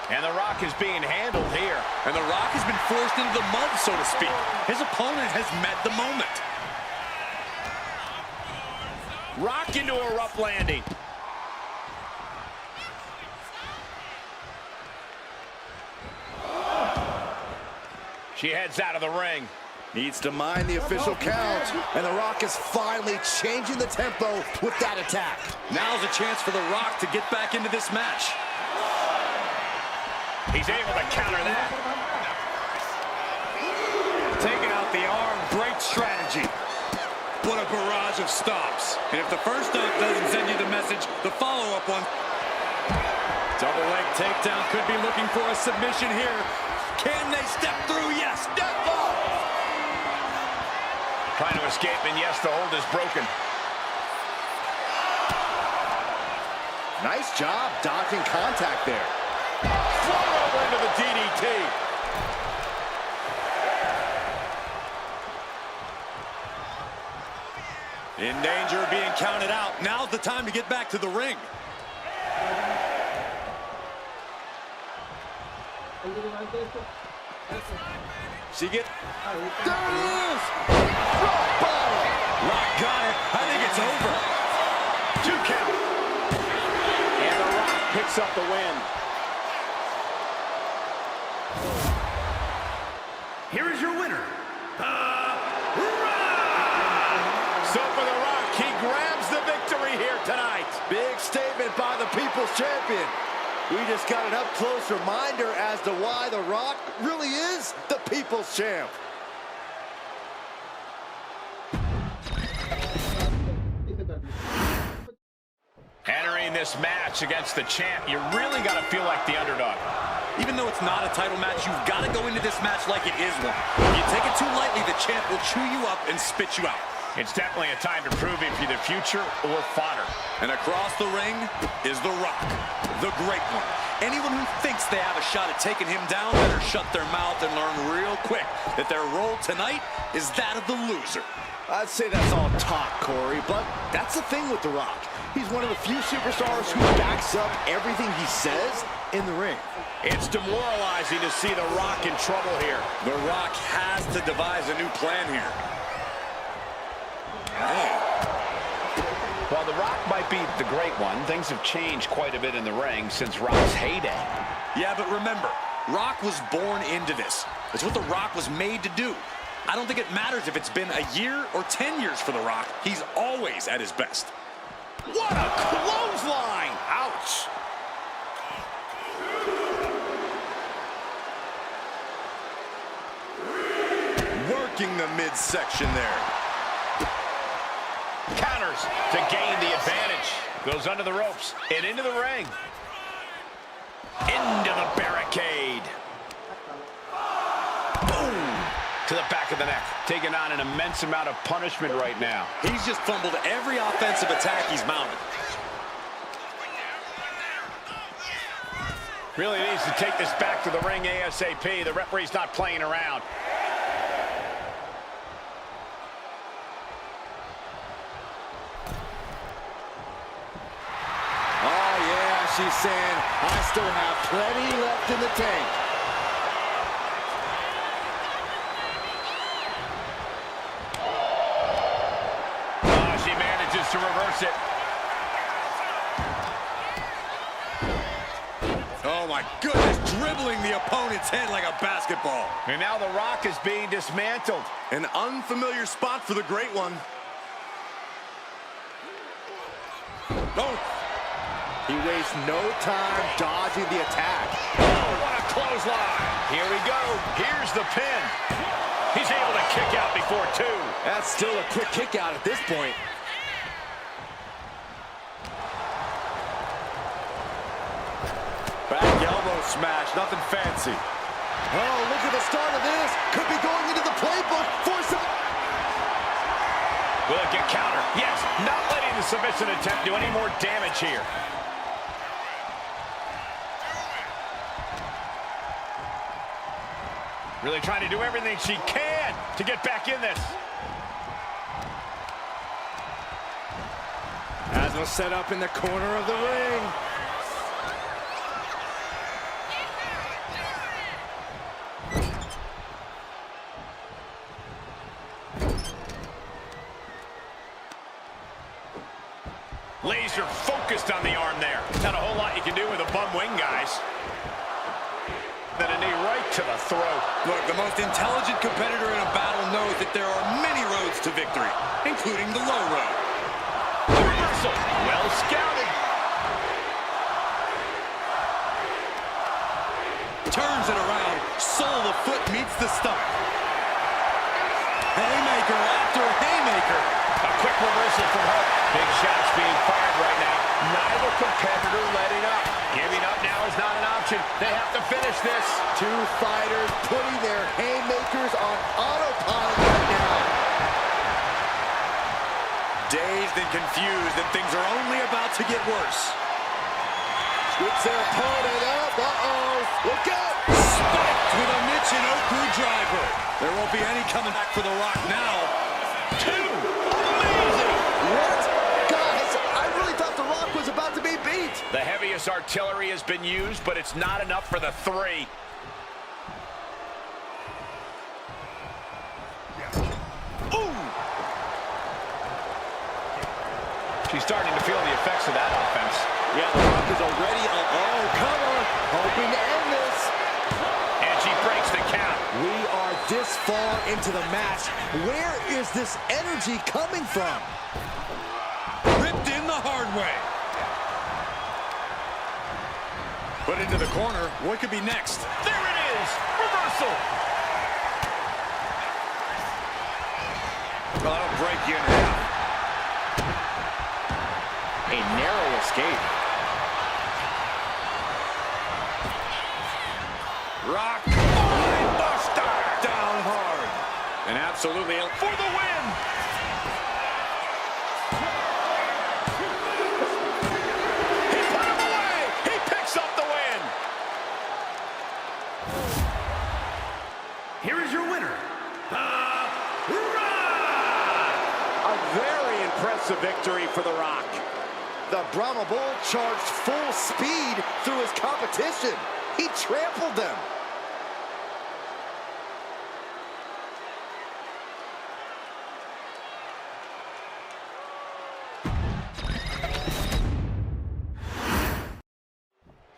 And The Rock is being handled here. And The Rock has been forced into the mud, so to speak. His opponent has met the moment. Rock into a rough landing. She heads out of the ring. Needs to mind the official count. And The Rock is finally changing the tempo with that attack. Now's a chance for The Rock to get back into this match. He's able to counter that. Taking out the arm, great strategy. What a barrage of stops. And if the first stop doesn't send you the message, the follow-up one. Double leg takedown, could be looking for a submission here. Can they step through? Yes. Deathlock. Trying to escape, and yes, the hold is broken. Nice job dodging contact there. Float over into the DDT. In danger of being counted out. Now's the time to get back to the ring. There it is! Rock bottom! Rock got it. I think it's over. 2 count. And The Rock picks up the win. Here is your winner, So for The Rock, he grabs the victory here tonight. Big statement by the People's Champion. We just got an up-close reminder as to why The Rock really is the People's Champ. Entering this match against the champ, you really got to feel like the underdog. Even though it's not a title match, you've got to go into this match like it is one. If you take it too lightly, the champ will chew you up and spit you out. It's definitely a time to prove if you're the future or fodder. And across the ring is The Rock, the great one. Anyone who thinks they have a shot at taking him down better shut their mouth and learn real quick that their role tonight is that of the loser. I'd say that's all talk, Corey, but that's the thing with The Rock. He's one of the few superstars who backs up everything he says in the ring. It's demoralizing to see The Rock in trouble here. The Rock has to devise a new plan here. While The Rock might be the great one, things have changed quite a bit in the ring since Rock's heyday. Yeah, but remember, Rock was born into this. It's what The Rock was made to do. I don't think it matters if it's been a year or 10 years for The Rock. He's always at his best. What a clothesline! Ouch! Working the midsection there. Counters to gain the advantage. Goes under the ropes and into the ring. Into the barricade. Boom! To the back of the neck. Taking on an immense amount of punishment right now. He's just fumbled every offensive attack he's mounted. Really needs to take this back to the ring ASAP. The referee's not playing around. She's saying, I still have plenty left in the tank. She manages to reverse it. Oh my goodness, dribbling the opponent's head like a basketball. And now The Rock is being dismantled. An unfamiliar spot for the great one. Oh. He wastes no time dodging the attack. Oh, what a clothesline. Here we go. Here's the pin. He's able to kick out before 2. That's still a quick kick out at this point. Back elbow smash, nothing fancy. Oh, look at the start of this. Could be going into the playbook for some... Will it get counter? Yes, not letting the submission attempt do any more damage here. Really trying to do everything she can to get back in this. As was set up in the corner of the ring. Laser focused on the arm there. Not a whole lot you can do with a bum wing, guys. Then a knee right to the throat. Look, the most intelligent competitor in a battle knows that there are many roads to victory, including the low road. The reversal. Well scouted. Turns it around. Sole of the foot meets the stomach. Haymaker after haymaker. A quick reversal from her. Big shots being fired right now. Neither competitor letting up. Giving up now is not an option. They have to finish this. Two fighters putting their haymakers on autopilot right now. Dazed and confused, and things are only about to get worse. Switch their opponent up. Uh-oh. Look out. Spiked with a Michinoku driver. There won't be any coming back for The Rock now. Two. Amazing. What? Guys, I really thought The Rock was about to be beat. The heaviest artillery has been used, but it's not enough for the three. Ooh! She's starting to feel the effects of that offense. Yeah, The Rock is already on. Oh, cover. Hoping to end this. And she breaks the count. We are this far into the match. Where is this energy coming from? Ripped in the hard way. Put into the corner. What could be next? There it is! Reversal! Well, that'll break you in half. A narrow escape. Rock. Buster. Down hard. And absolutely For the win! He put him away! He picks up the win! Here is your winner, The Rock! A very impressive victory for The Rock. The Brahma Bull charged full speed through his competition. He trampled them.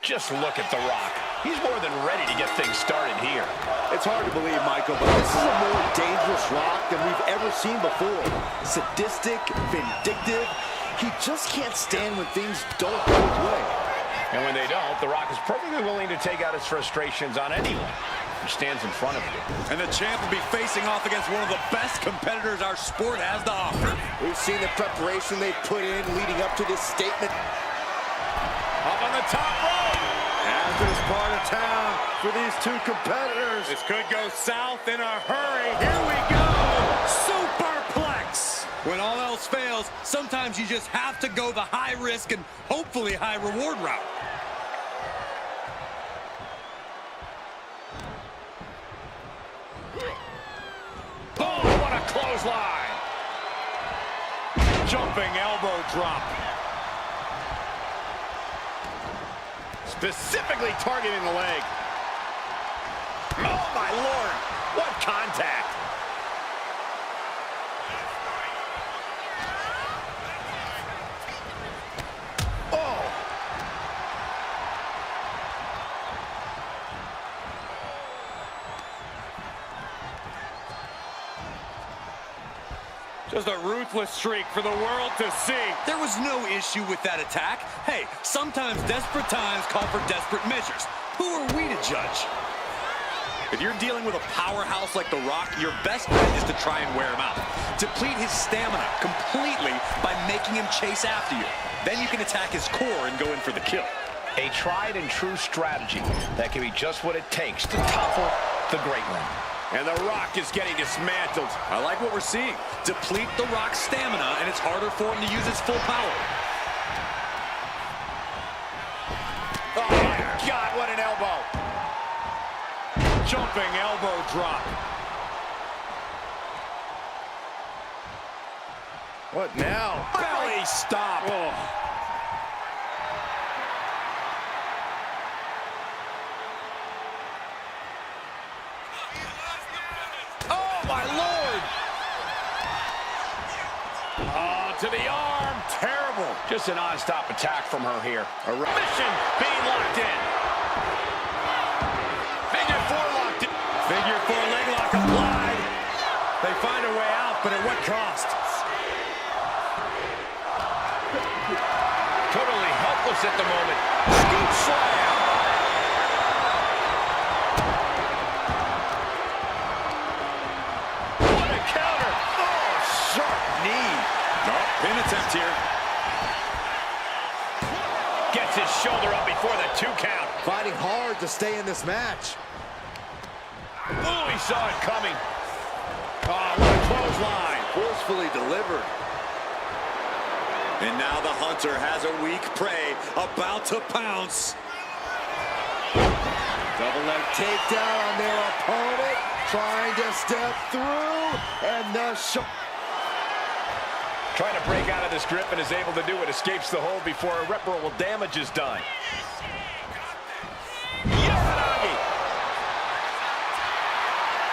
Just look at The Rock. He's more than ready to get things started here. It's hard to believe, Michael, but this is a more dangerous Rock than we've ever seen before. Sadistic, vindictive. He just can't stand when things don't go his way. And when they don't, The Rock is perfectly willing to take out his frustrations on anyone who stands in front of him. And the champ will be facing off against one of the best competitors our sport has to offer. We've seen the preparation they've put in leading up to this statement. Up on the top rope. After this part of town for these two competitors. This could go south in a hurry. Here we go. Superplex. When all else fails, sometimes you just have to go the high risk and hopefully high reward route. Oh, what a clothesline. Jumping elbow drop. Specifically targeting the leg. Oh, my Lord. What contact. Oh. Just a ruthless streak for the world to see. There was no issue with that attack. Hey, sometimes desperate times call for desperate measures. Who are we to judge? If you're dealing with a powerhouse like The Rock, your best bet is to try and wear him out. Deplete his stamina completely by making him chase after you. Then you can attack his core and go in for the kill. A tried and true strategy that can be just what it takes to topple the great one. And The Rock is getting dismantled. I like what we're seeing. Deplete The Rock's stamina, and it's harder for him to use his full power. Oh, my God, what an elbow. Jumping elbow drop. What now? Belly stop. Oh, my Lord. Oh, to the arm. Terrible. Just a non-stop attack from her here. Mission being locked in. Figure four locked in. Figure four leg lock applied. They find a way out, but at what cost? Totally helpless at the moment. Scoop slam. What a counter. Oh, sharp knee. No, pin attempt here. Gets his shoulder up before the 2 count. Fighting hard to stay in this match. Ooh, he saw it coming. Oh, what a clothesline. Forcefully delivered. And now the hunter has a weak prey about to pounce. Double leg takedown on their opponent. Trying to step through. And the Trying to break out of this grip and is able to do it. Escapes the hold before irreparable damage is done. Yamanagi.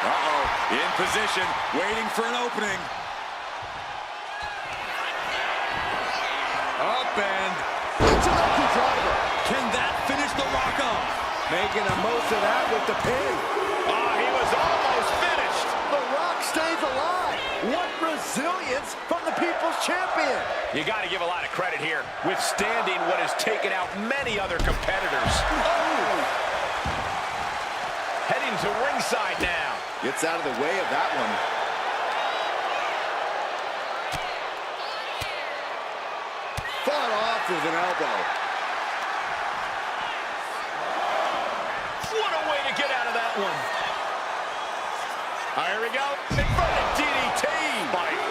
Uh-oh, in position, waiting for an opening. Up and Taku driver. can that finish the Rock off? Making the most of that with the pin. Oh, he was almost finished. The Rock stays alive. What resilience from the People's Champion. You got to give a lot of credit here, withstanding what has taken out many other competitors. Oh! Heading to ringside now. Gets out of the way of that one. Fought off with an elbow. What a way to get out of that one. Here we go. Inverted DDT. Bite.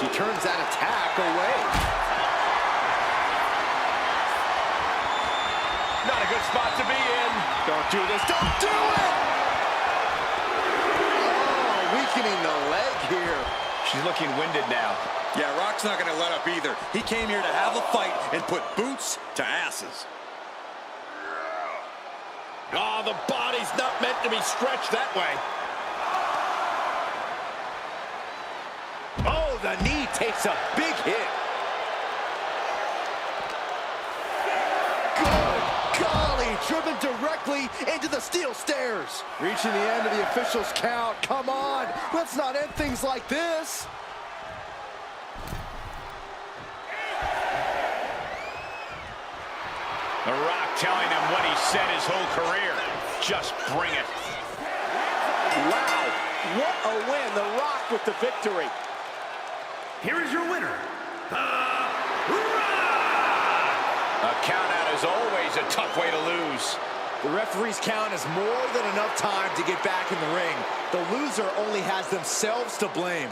She turns that attack away. Not a good spot to be in. Don't do this. Don't do it! Oh, weakening the leg here. She's looking winded now. Yeah, Rock's not going to let up either. He came here to have a fight and put boots to asses. Oh, the body's not meant to be stretched that way. Oh, the knee takes a big hit. Good golly, driven directly into the steel stairs. Reaching the end of the official's count. Come on, let's not end things like this. The Rock telling him what he said his whole career. Just bring it. Wow, what a win. The Rock with the victory. Here is your winner, The Rock! A count out is always a tough way to lose. The referee's count is more than enough time to get back in the ring. The loser only has themselves to blame.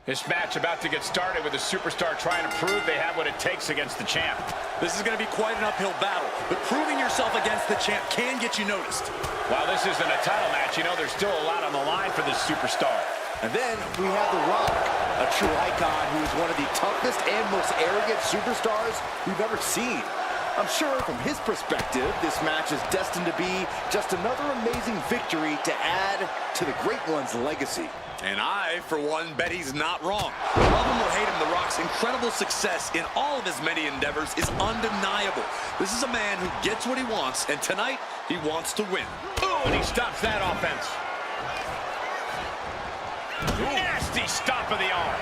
This match about to get started with a superstar trying to prove they have what it takes against the champ. This is going to be quite an uphill battle, but proving yourself against the champ can get you noticed. While this isn't a title match, you know there's still a lot on the line for this superstar. And then we have The Rock, a true icon who is one of the toughest and most arrogant superstars we've ever seen. I'm sure from his perspective, this match is destined to be just another amazing victory to add to the Great One's legacy. And I, for one, bet he's not wrong. Love him or hate him, The Rock's incredible success in all of his many endeavors is undeniable. This is a man who gets what he wants, and tonight, he wants to win. Ooh, and he stops that offense. Nasty nasty stop of the arm.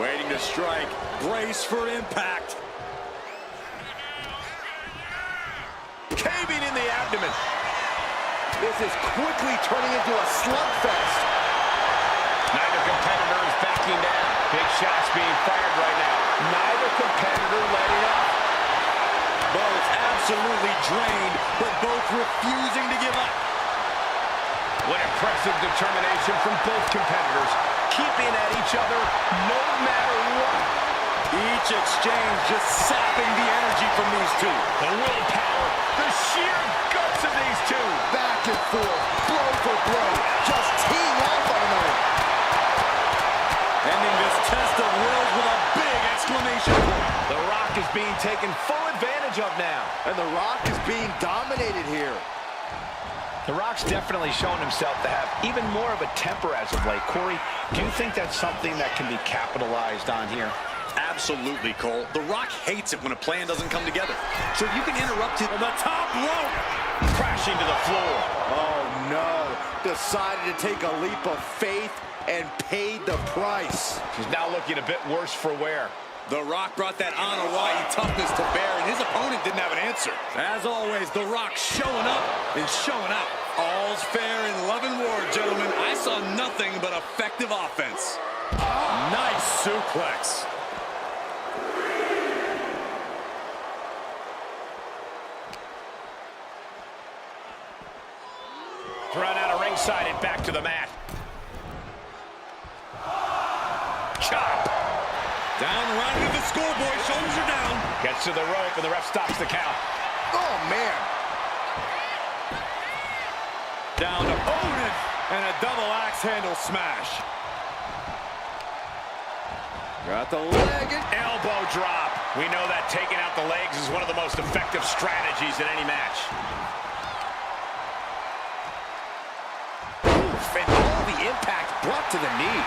Waiting to strike. Brace for impact. Caving in the abdomen. This is quickly turning into a slugfest. Neither competitor is backing down. Big shots being fired right now. Neither competitor letting up. Both absolutely drained, but both refusing to give up. What impressive determination from both competitors, keeping at each other no matter what. Each exchange just sapping the energy from these two. The willpower, the sheer guts of these two. Back and forth, blow for blow, just teeing off on another. Ending this test of wills with a big exclamation point. The Rock is being taken full advantage of now. And The Rock is being dominated here. The Rock's definitely shown himself to have even more of a temper as of late. Corey, do you think that's something that can be capitalized on here? Absolutely, Cole. The Rock hates it when a plan doesn't come together. So you can interrupt it on the top rope. Crashing to the floor. Oh no, decided to take a leap of faith and paid the price. He's now looking a bit worse for wear. The Rock brought that Hawaii toughness to bear, and his opponent didn't have an answer. As always, The Rock showing up and showing out. All's fair in love and war, gentlemen. I saw nothing but effective offense. Nice suplex. Thrown out of ringside and back to the mat. Chop. Down right into the scoreboard. Shoulders are down. Gets to the rope and the ref stops the count. Oh man. Down to Odin and a double axe handle smash. Got the leg and Elbow drop. We know that taking out the legs is one of the most effective strategies in any match. Oof, and all the impact brought to the knee.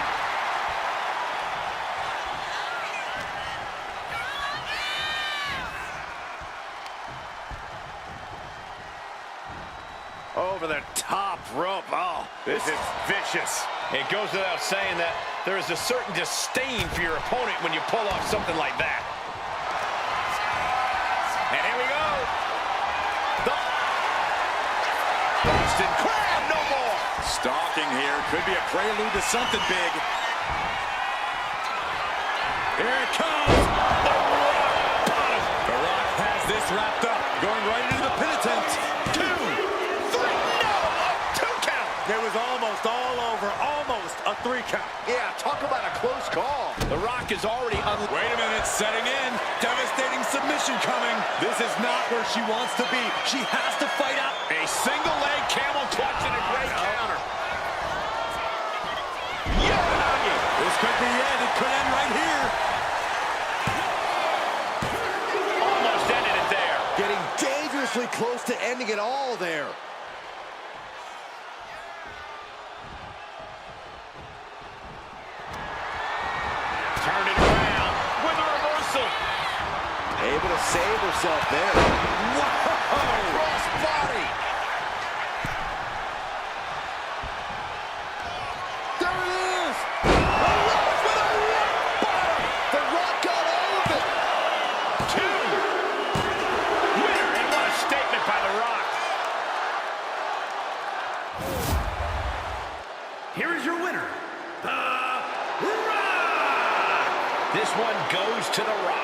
Over the top rope. Oh, this is vicious. It goes without saying that there is a certain disdain for your opponent when you pull off something like that. And here we go. The Boston Crab, no more. Stalking here. Could be a prelude to something big. Here it comes. The Rock bottom. The Rock has this wrapped up. Going right into the pin attempt. 2, 3, no, a 2 count. It was almost all over. Almost a 3 count. yeah, talk about a close call. The Rock is already Wait a minute, setting in. Devastating submission coming. This is not where she wants to be. She has to fight out. a single leg camel clutch and a great counter. Yoganagi. This could be it. It could end right here. Almost ended it there. Getting dangerously close to ending it all there. Turn it around with a reversal. Able to save herself there. Whoa! Cross body. There it is! The Rock with a rock bottom! The Rock got all of it! 2. Winner, and what a statement by The Rock. Here is your winner, The Rock! This one goes to The Rock.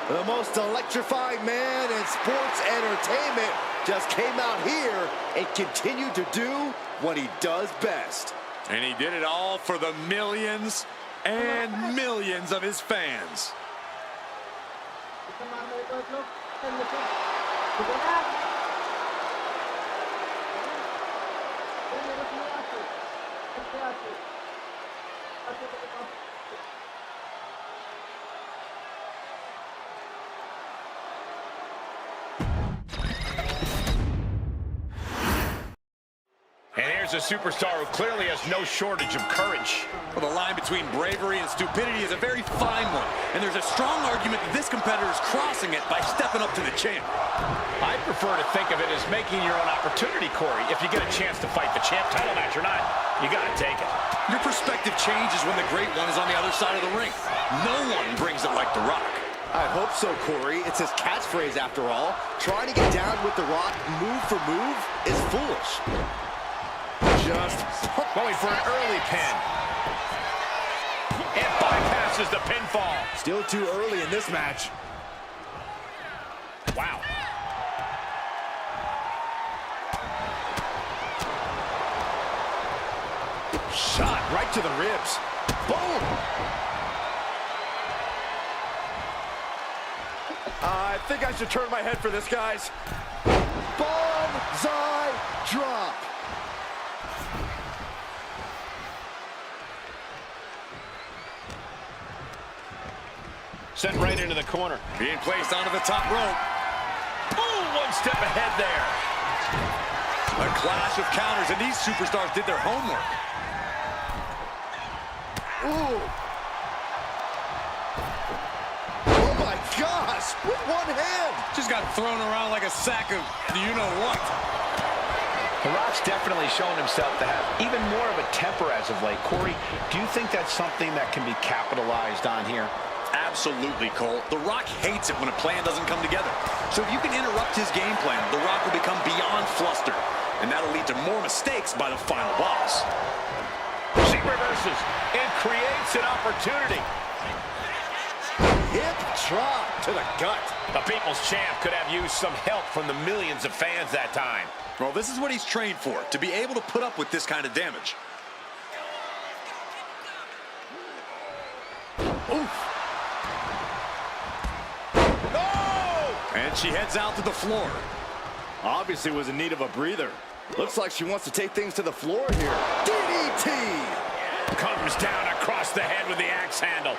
The most electrifying man in sports entertainment just came out here and continued to do what he does best. And he did it all for the millions and millions of his fans. a superstar who clearly has no shortage of courage. Well, the line between bravery and stupidity is a very fine one, and there's a strong argument that this competitor is crossing it by stepping up to the champ. I prefer to think of it as making your own opportunity, Corey. If you get a chance to fight the champ title match or not, you gotta take it. Your perspective changes when the great one is on the other side of the ring. No one brings it like The Rock. I hope so, Corey. It's his catchphrase, after all. Trying to get down with The Rock move for move is foolish. Just going for an early pin. And bypasses the pinfall. Still too early in this match. Wow. Shot right to the ribs. Boom! I think I should turn my head for this, guys. Banzai drop. Sent right into the corner. Being placed onto the top rope. Ooh, one step ahead there. A clash of counters, and these superstars did their homework. Ooh. Oh my gosh, with one hand. Just got thrown around like a sack of you-know-what. The Rock's definitely shown himself to have even more of a temper as of late. Corey, do you think that's something that can be capitalized on here? Absolutely, Cole. The Rock hates it when a plan doesn't come together. So if you can interrupt his game plan, The Rock will become beyond flustered. And that'll lead to more mistakes by the final boss. She reverses and creates an opportunity. Hip drop to the gut. The People's Champ could have used some help from the millions of fans that time. Well, this is what he's trained for, to be able to put up with this kind of damage. Oof. And she heads out to the floor. Obviously was in need of a breather. Looks like she wants to take things to the floor here. DDT! Comes down across the head with the axe handle.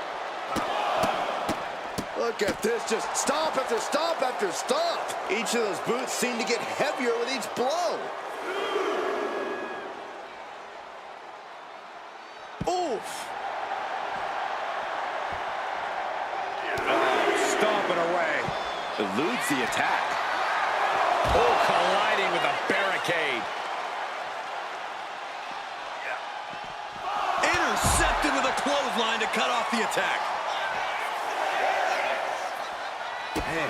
Look at this, just stomp after stomp after stomp. Each of those boots seem to get heavier with each blow. Oof! Stomping away. Eludes the attack. Oh, colliding with a barricade. Intercepted with a clothesline to cut off the attack. Man.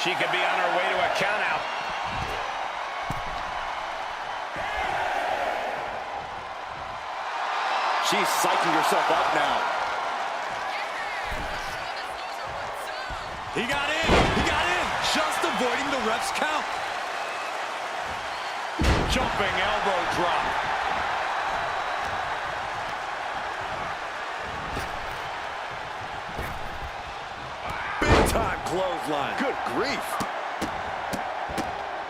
She could be on her way to a countout. She's psyching herself up now. He got in. He got in. Just avoiding the ref's count. Jumping elbow drop. Big time clothesline. Good grief.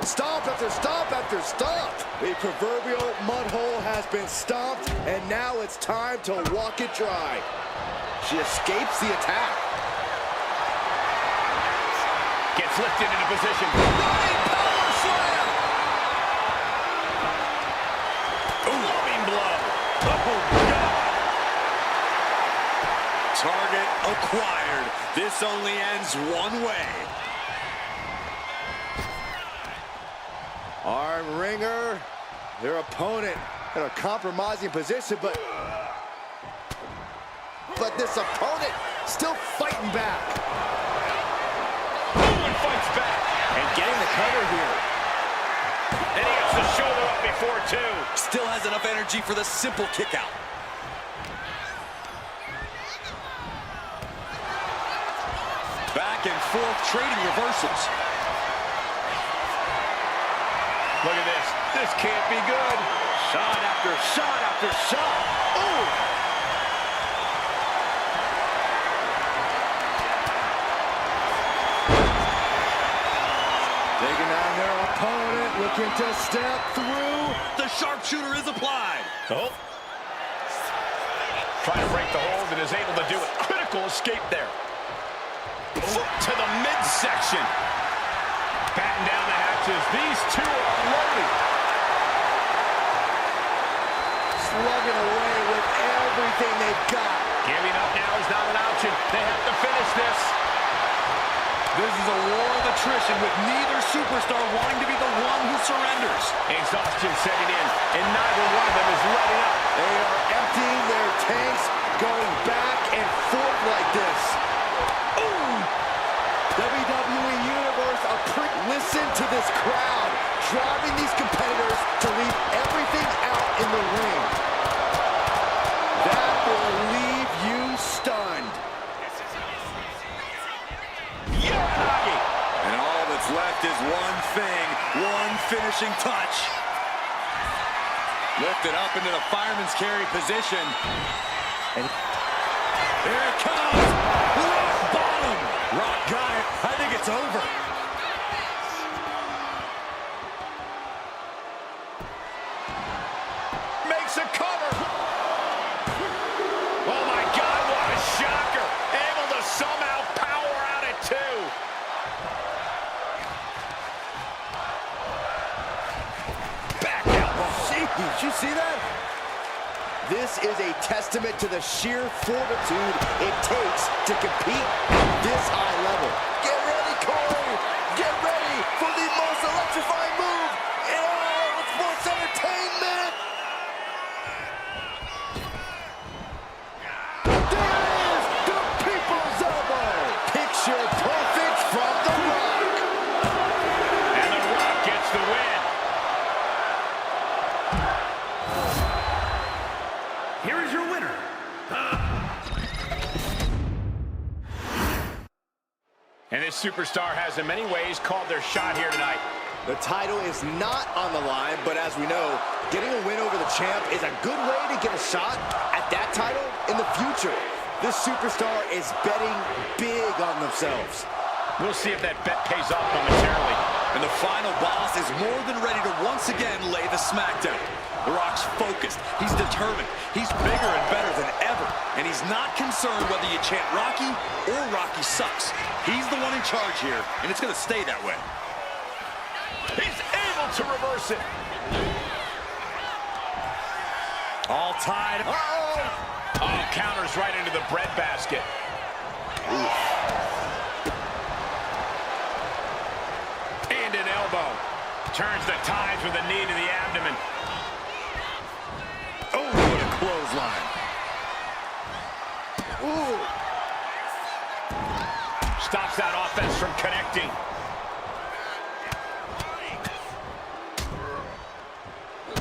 Stomp after stomp after stomp. The proverbial mud hole has been stomped, and now it's time to walk it dry. She escapes the attack. Gets lifted into position. Running power slam! Loving blow. Oh, God. Target acquired. This only ends one way. Arm wringer. Their opponent in a compromising position, but this opponent still fighting back. Fights back. And getting the cover here. And he gets the shoulder up before two. Still has enough energy for the simple kick out. Back and forth trading reversals. Look at this. This can't be good. Shot after shot after shot. Ooh! Taking down their opponent, looking to step through. The sharpshooter is applied. Oh. Trying to break the hold and is able to do it. Critical escape there. Foot to the midsection. Batten down the hatches. These two are loaded. slugging away with everything they've got. Giving up now is not an option. They have to finish this. This is a war of attrition with neither superstar wanting to be the one who surrenders. Exhaustion setting in, and neither one of them is letting up. They are emptying their tanks, going back and forth like this. Ooh! WWE Universe, listen to this crowd, driving these competitors to leave everything out in the ring. That will leave you stunned. And all that's left is one thing, one finishing touch. Lifted up into the fireman's carry position. And here it comes. Rock bottom. Rock got it. I think it's over. Makes a cover. Oh my God, what a shocker. Able to somehow power out at 2. Back elbow. Did you see that? This is a testament to the sheer fortitude it takes to compete at this high level. Get ready, Corey! Get ready for the most electrifying move in all of sports entertainment! There is the People's Elbow! Picture perfect from The Rock! And The Rock gets the win. Here is your winner. And this superstar has in many ways called their shot here tonight. The title is not on the line, but as we know, getting a win over the champ is a good way to get a shot at that title in the future. This superstar is betting big on themselves. We'll see if that bet pays off momentarily. And the final boss is more than ready to once again lay the smackdown. The Rock's focused. He's determined. He's bigger and better than ever. And he's not concerned whether you chant Rocky or Rocky sucks. He's the one in charge here, and it's going to stay that way. He's able to reverse it. All tied. Uh-oh. Oh, counters right into the breadbasket. And an elbow. Turns the tides with a knee to the abdomen. Oh, what a clothesline. Ooh. Stops that offense from connecting.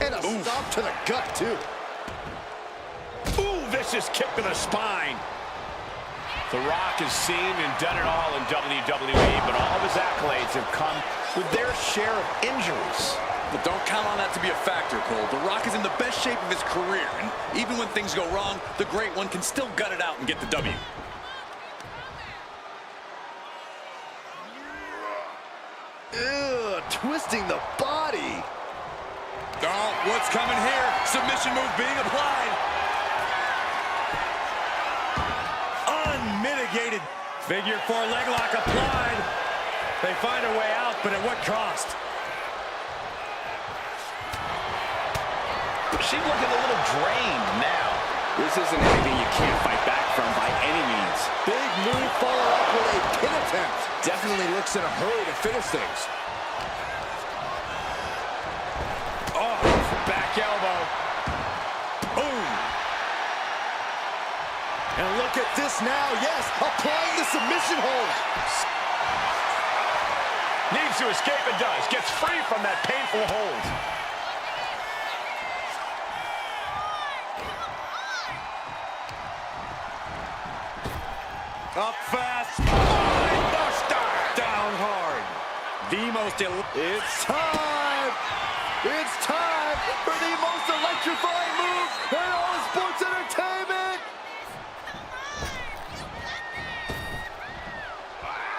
And a stop to the gut, too. Ooh, vicious kick to the spine. The Rock has seen and done it all in WWE, but all of his accolades have come with their share of injuries. But don't count on that to be a factor, Cole. The Rock is in the best shape of his career, and even when things go wrong, the Great One can still gut it out and get the W. Ew, twisting the body. Oh, what's coming here? Submission move being applied. Unmitigated. Figure 4 leg lock applied. They find a way out, but at what cost? She's looking a little drained now. This isn't anything you can't fight back from by any means. Big move followed up with a pin attempt. Definitely looks in a hurry to finish things. Oh, back elbow. Boom. And look at this now, yes, applying the submission hold. Needs to escape and does. Gets free from that painful hold. Up fast. Buster. Down hard. The most It's time! It's time for the most electrifying move in all of sports entertainment!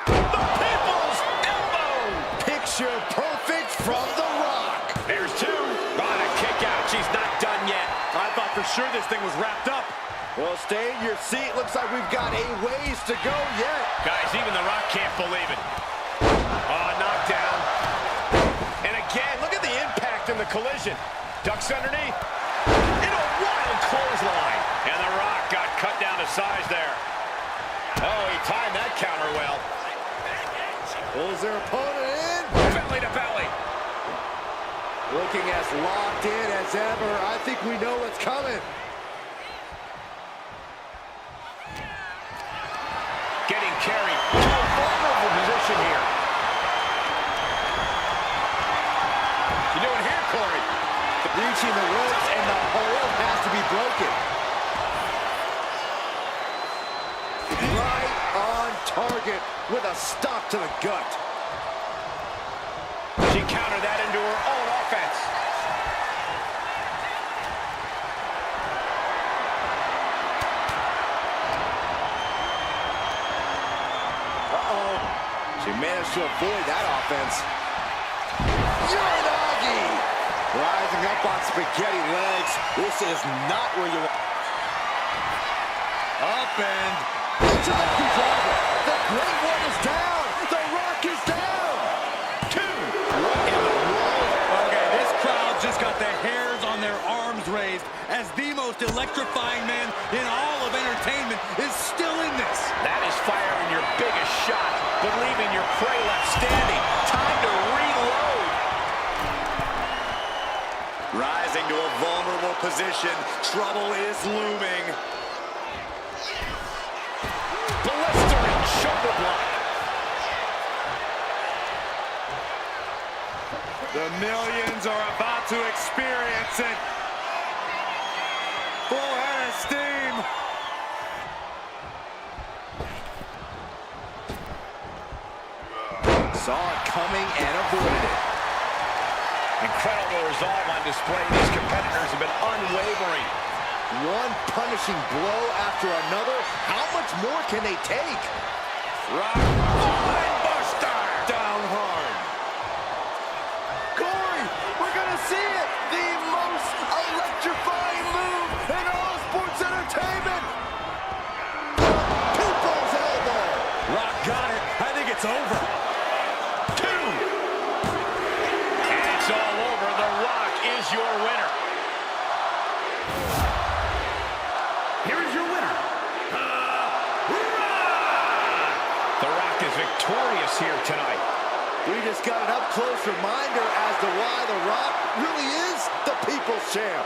The People's Elbow! Picture perfect from The Rock. There's 2. On a kick out. She's not done yet. I thought for sure this thing was wrapped up. Well, stay in your seat. Looks like we've got a ways to go yet. Guys, even The Rock can't believe it. Oh, knocked down. And again, look at the impact in the collision. Ducks underneath. Into a clothesline. And The Rock got cut down to size there. Oh, he timed that counter well. Pulls their opponent in. Belly to belly. Looking as locked in as ever. I think we know what's coming. Getting carried to a vulnerable position here. You doing here, Corey? Reaching the ropes, and the hold has to be broken. Right on target with a stop to the gut. She countered that into her own offense. Uh-oh. She managed to avoid that offense. Uranagi! Rising up on spaghetti legs. This is not where you want. Up and into the driver. The Great One is down. The Rock is down. Two. What in the world? Okay, this crowd just got the hairs on their arms raised as the most electrifying man in all of entertainment is still in this. That is firing your biggest shot, but leaving your prey left standing. Time to reload. Rising to a vulnerable position, trouble is looming. Blistering shoulder block. The millions are about to experience it. Full head of steam. Saw it coming and avoided it. Incredible resolve on display. These competitors have been unwavering. One punishing blow after another. How much more can they take? Rock. Flying Buster. Down hard. Corey, we're going to see it. The most electrifying move in all sports entertainment. People's elbow. Rock got it. I think it's over. Two. And it's all over. The Rock is your winner. Here is your winner, The Rock is victorious here tonight. We just got an up-close reminder as to why The Rock really is the People's Champ.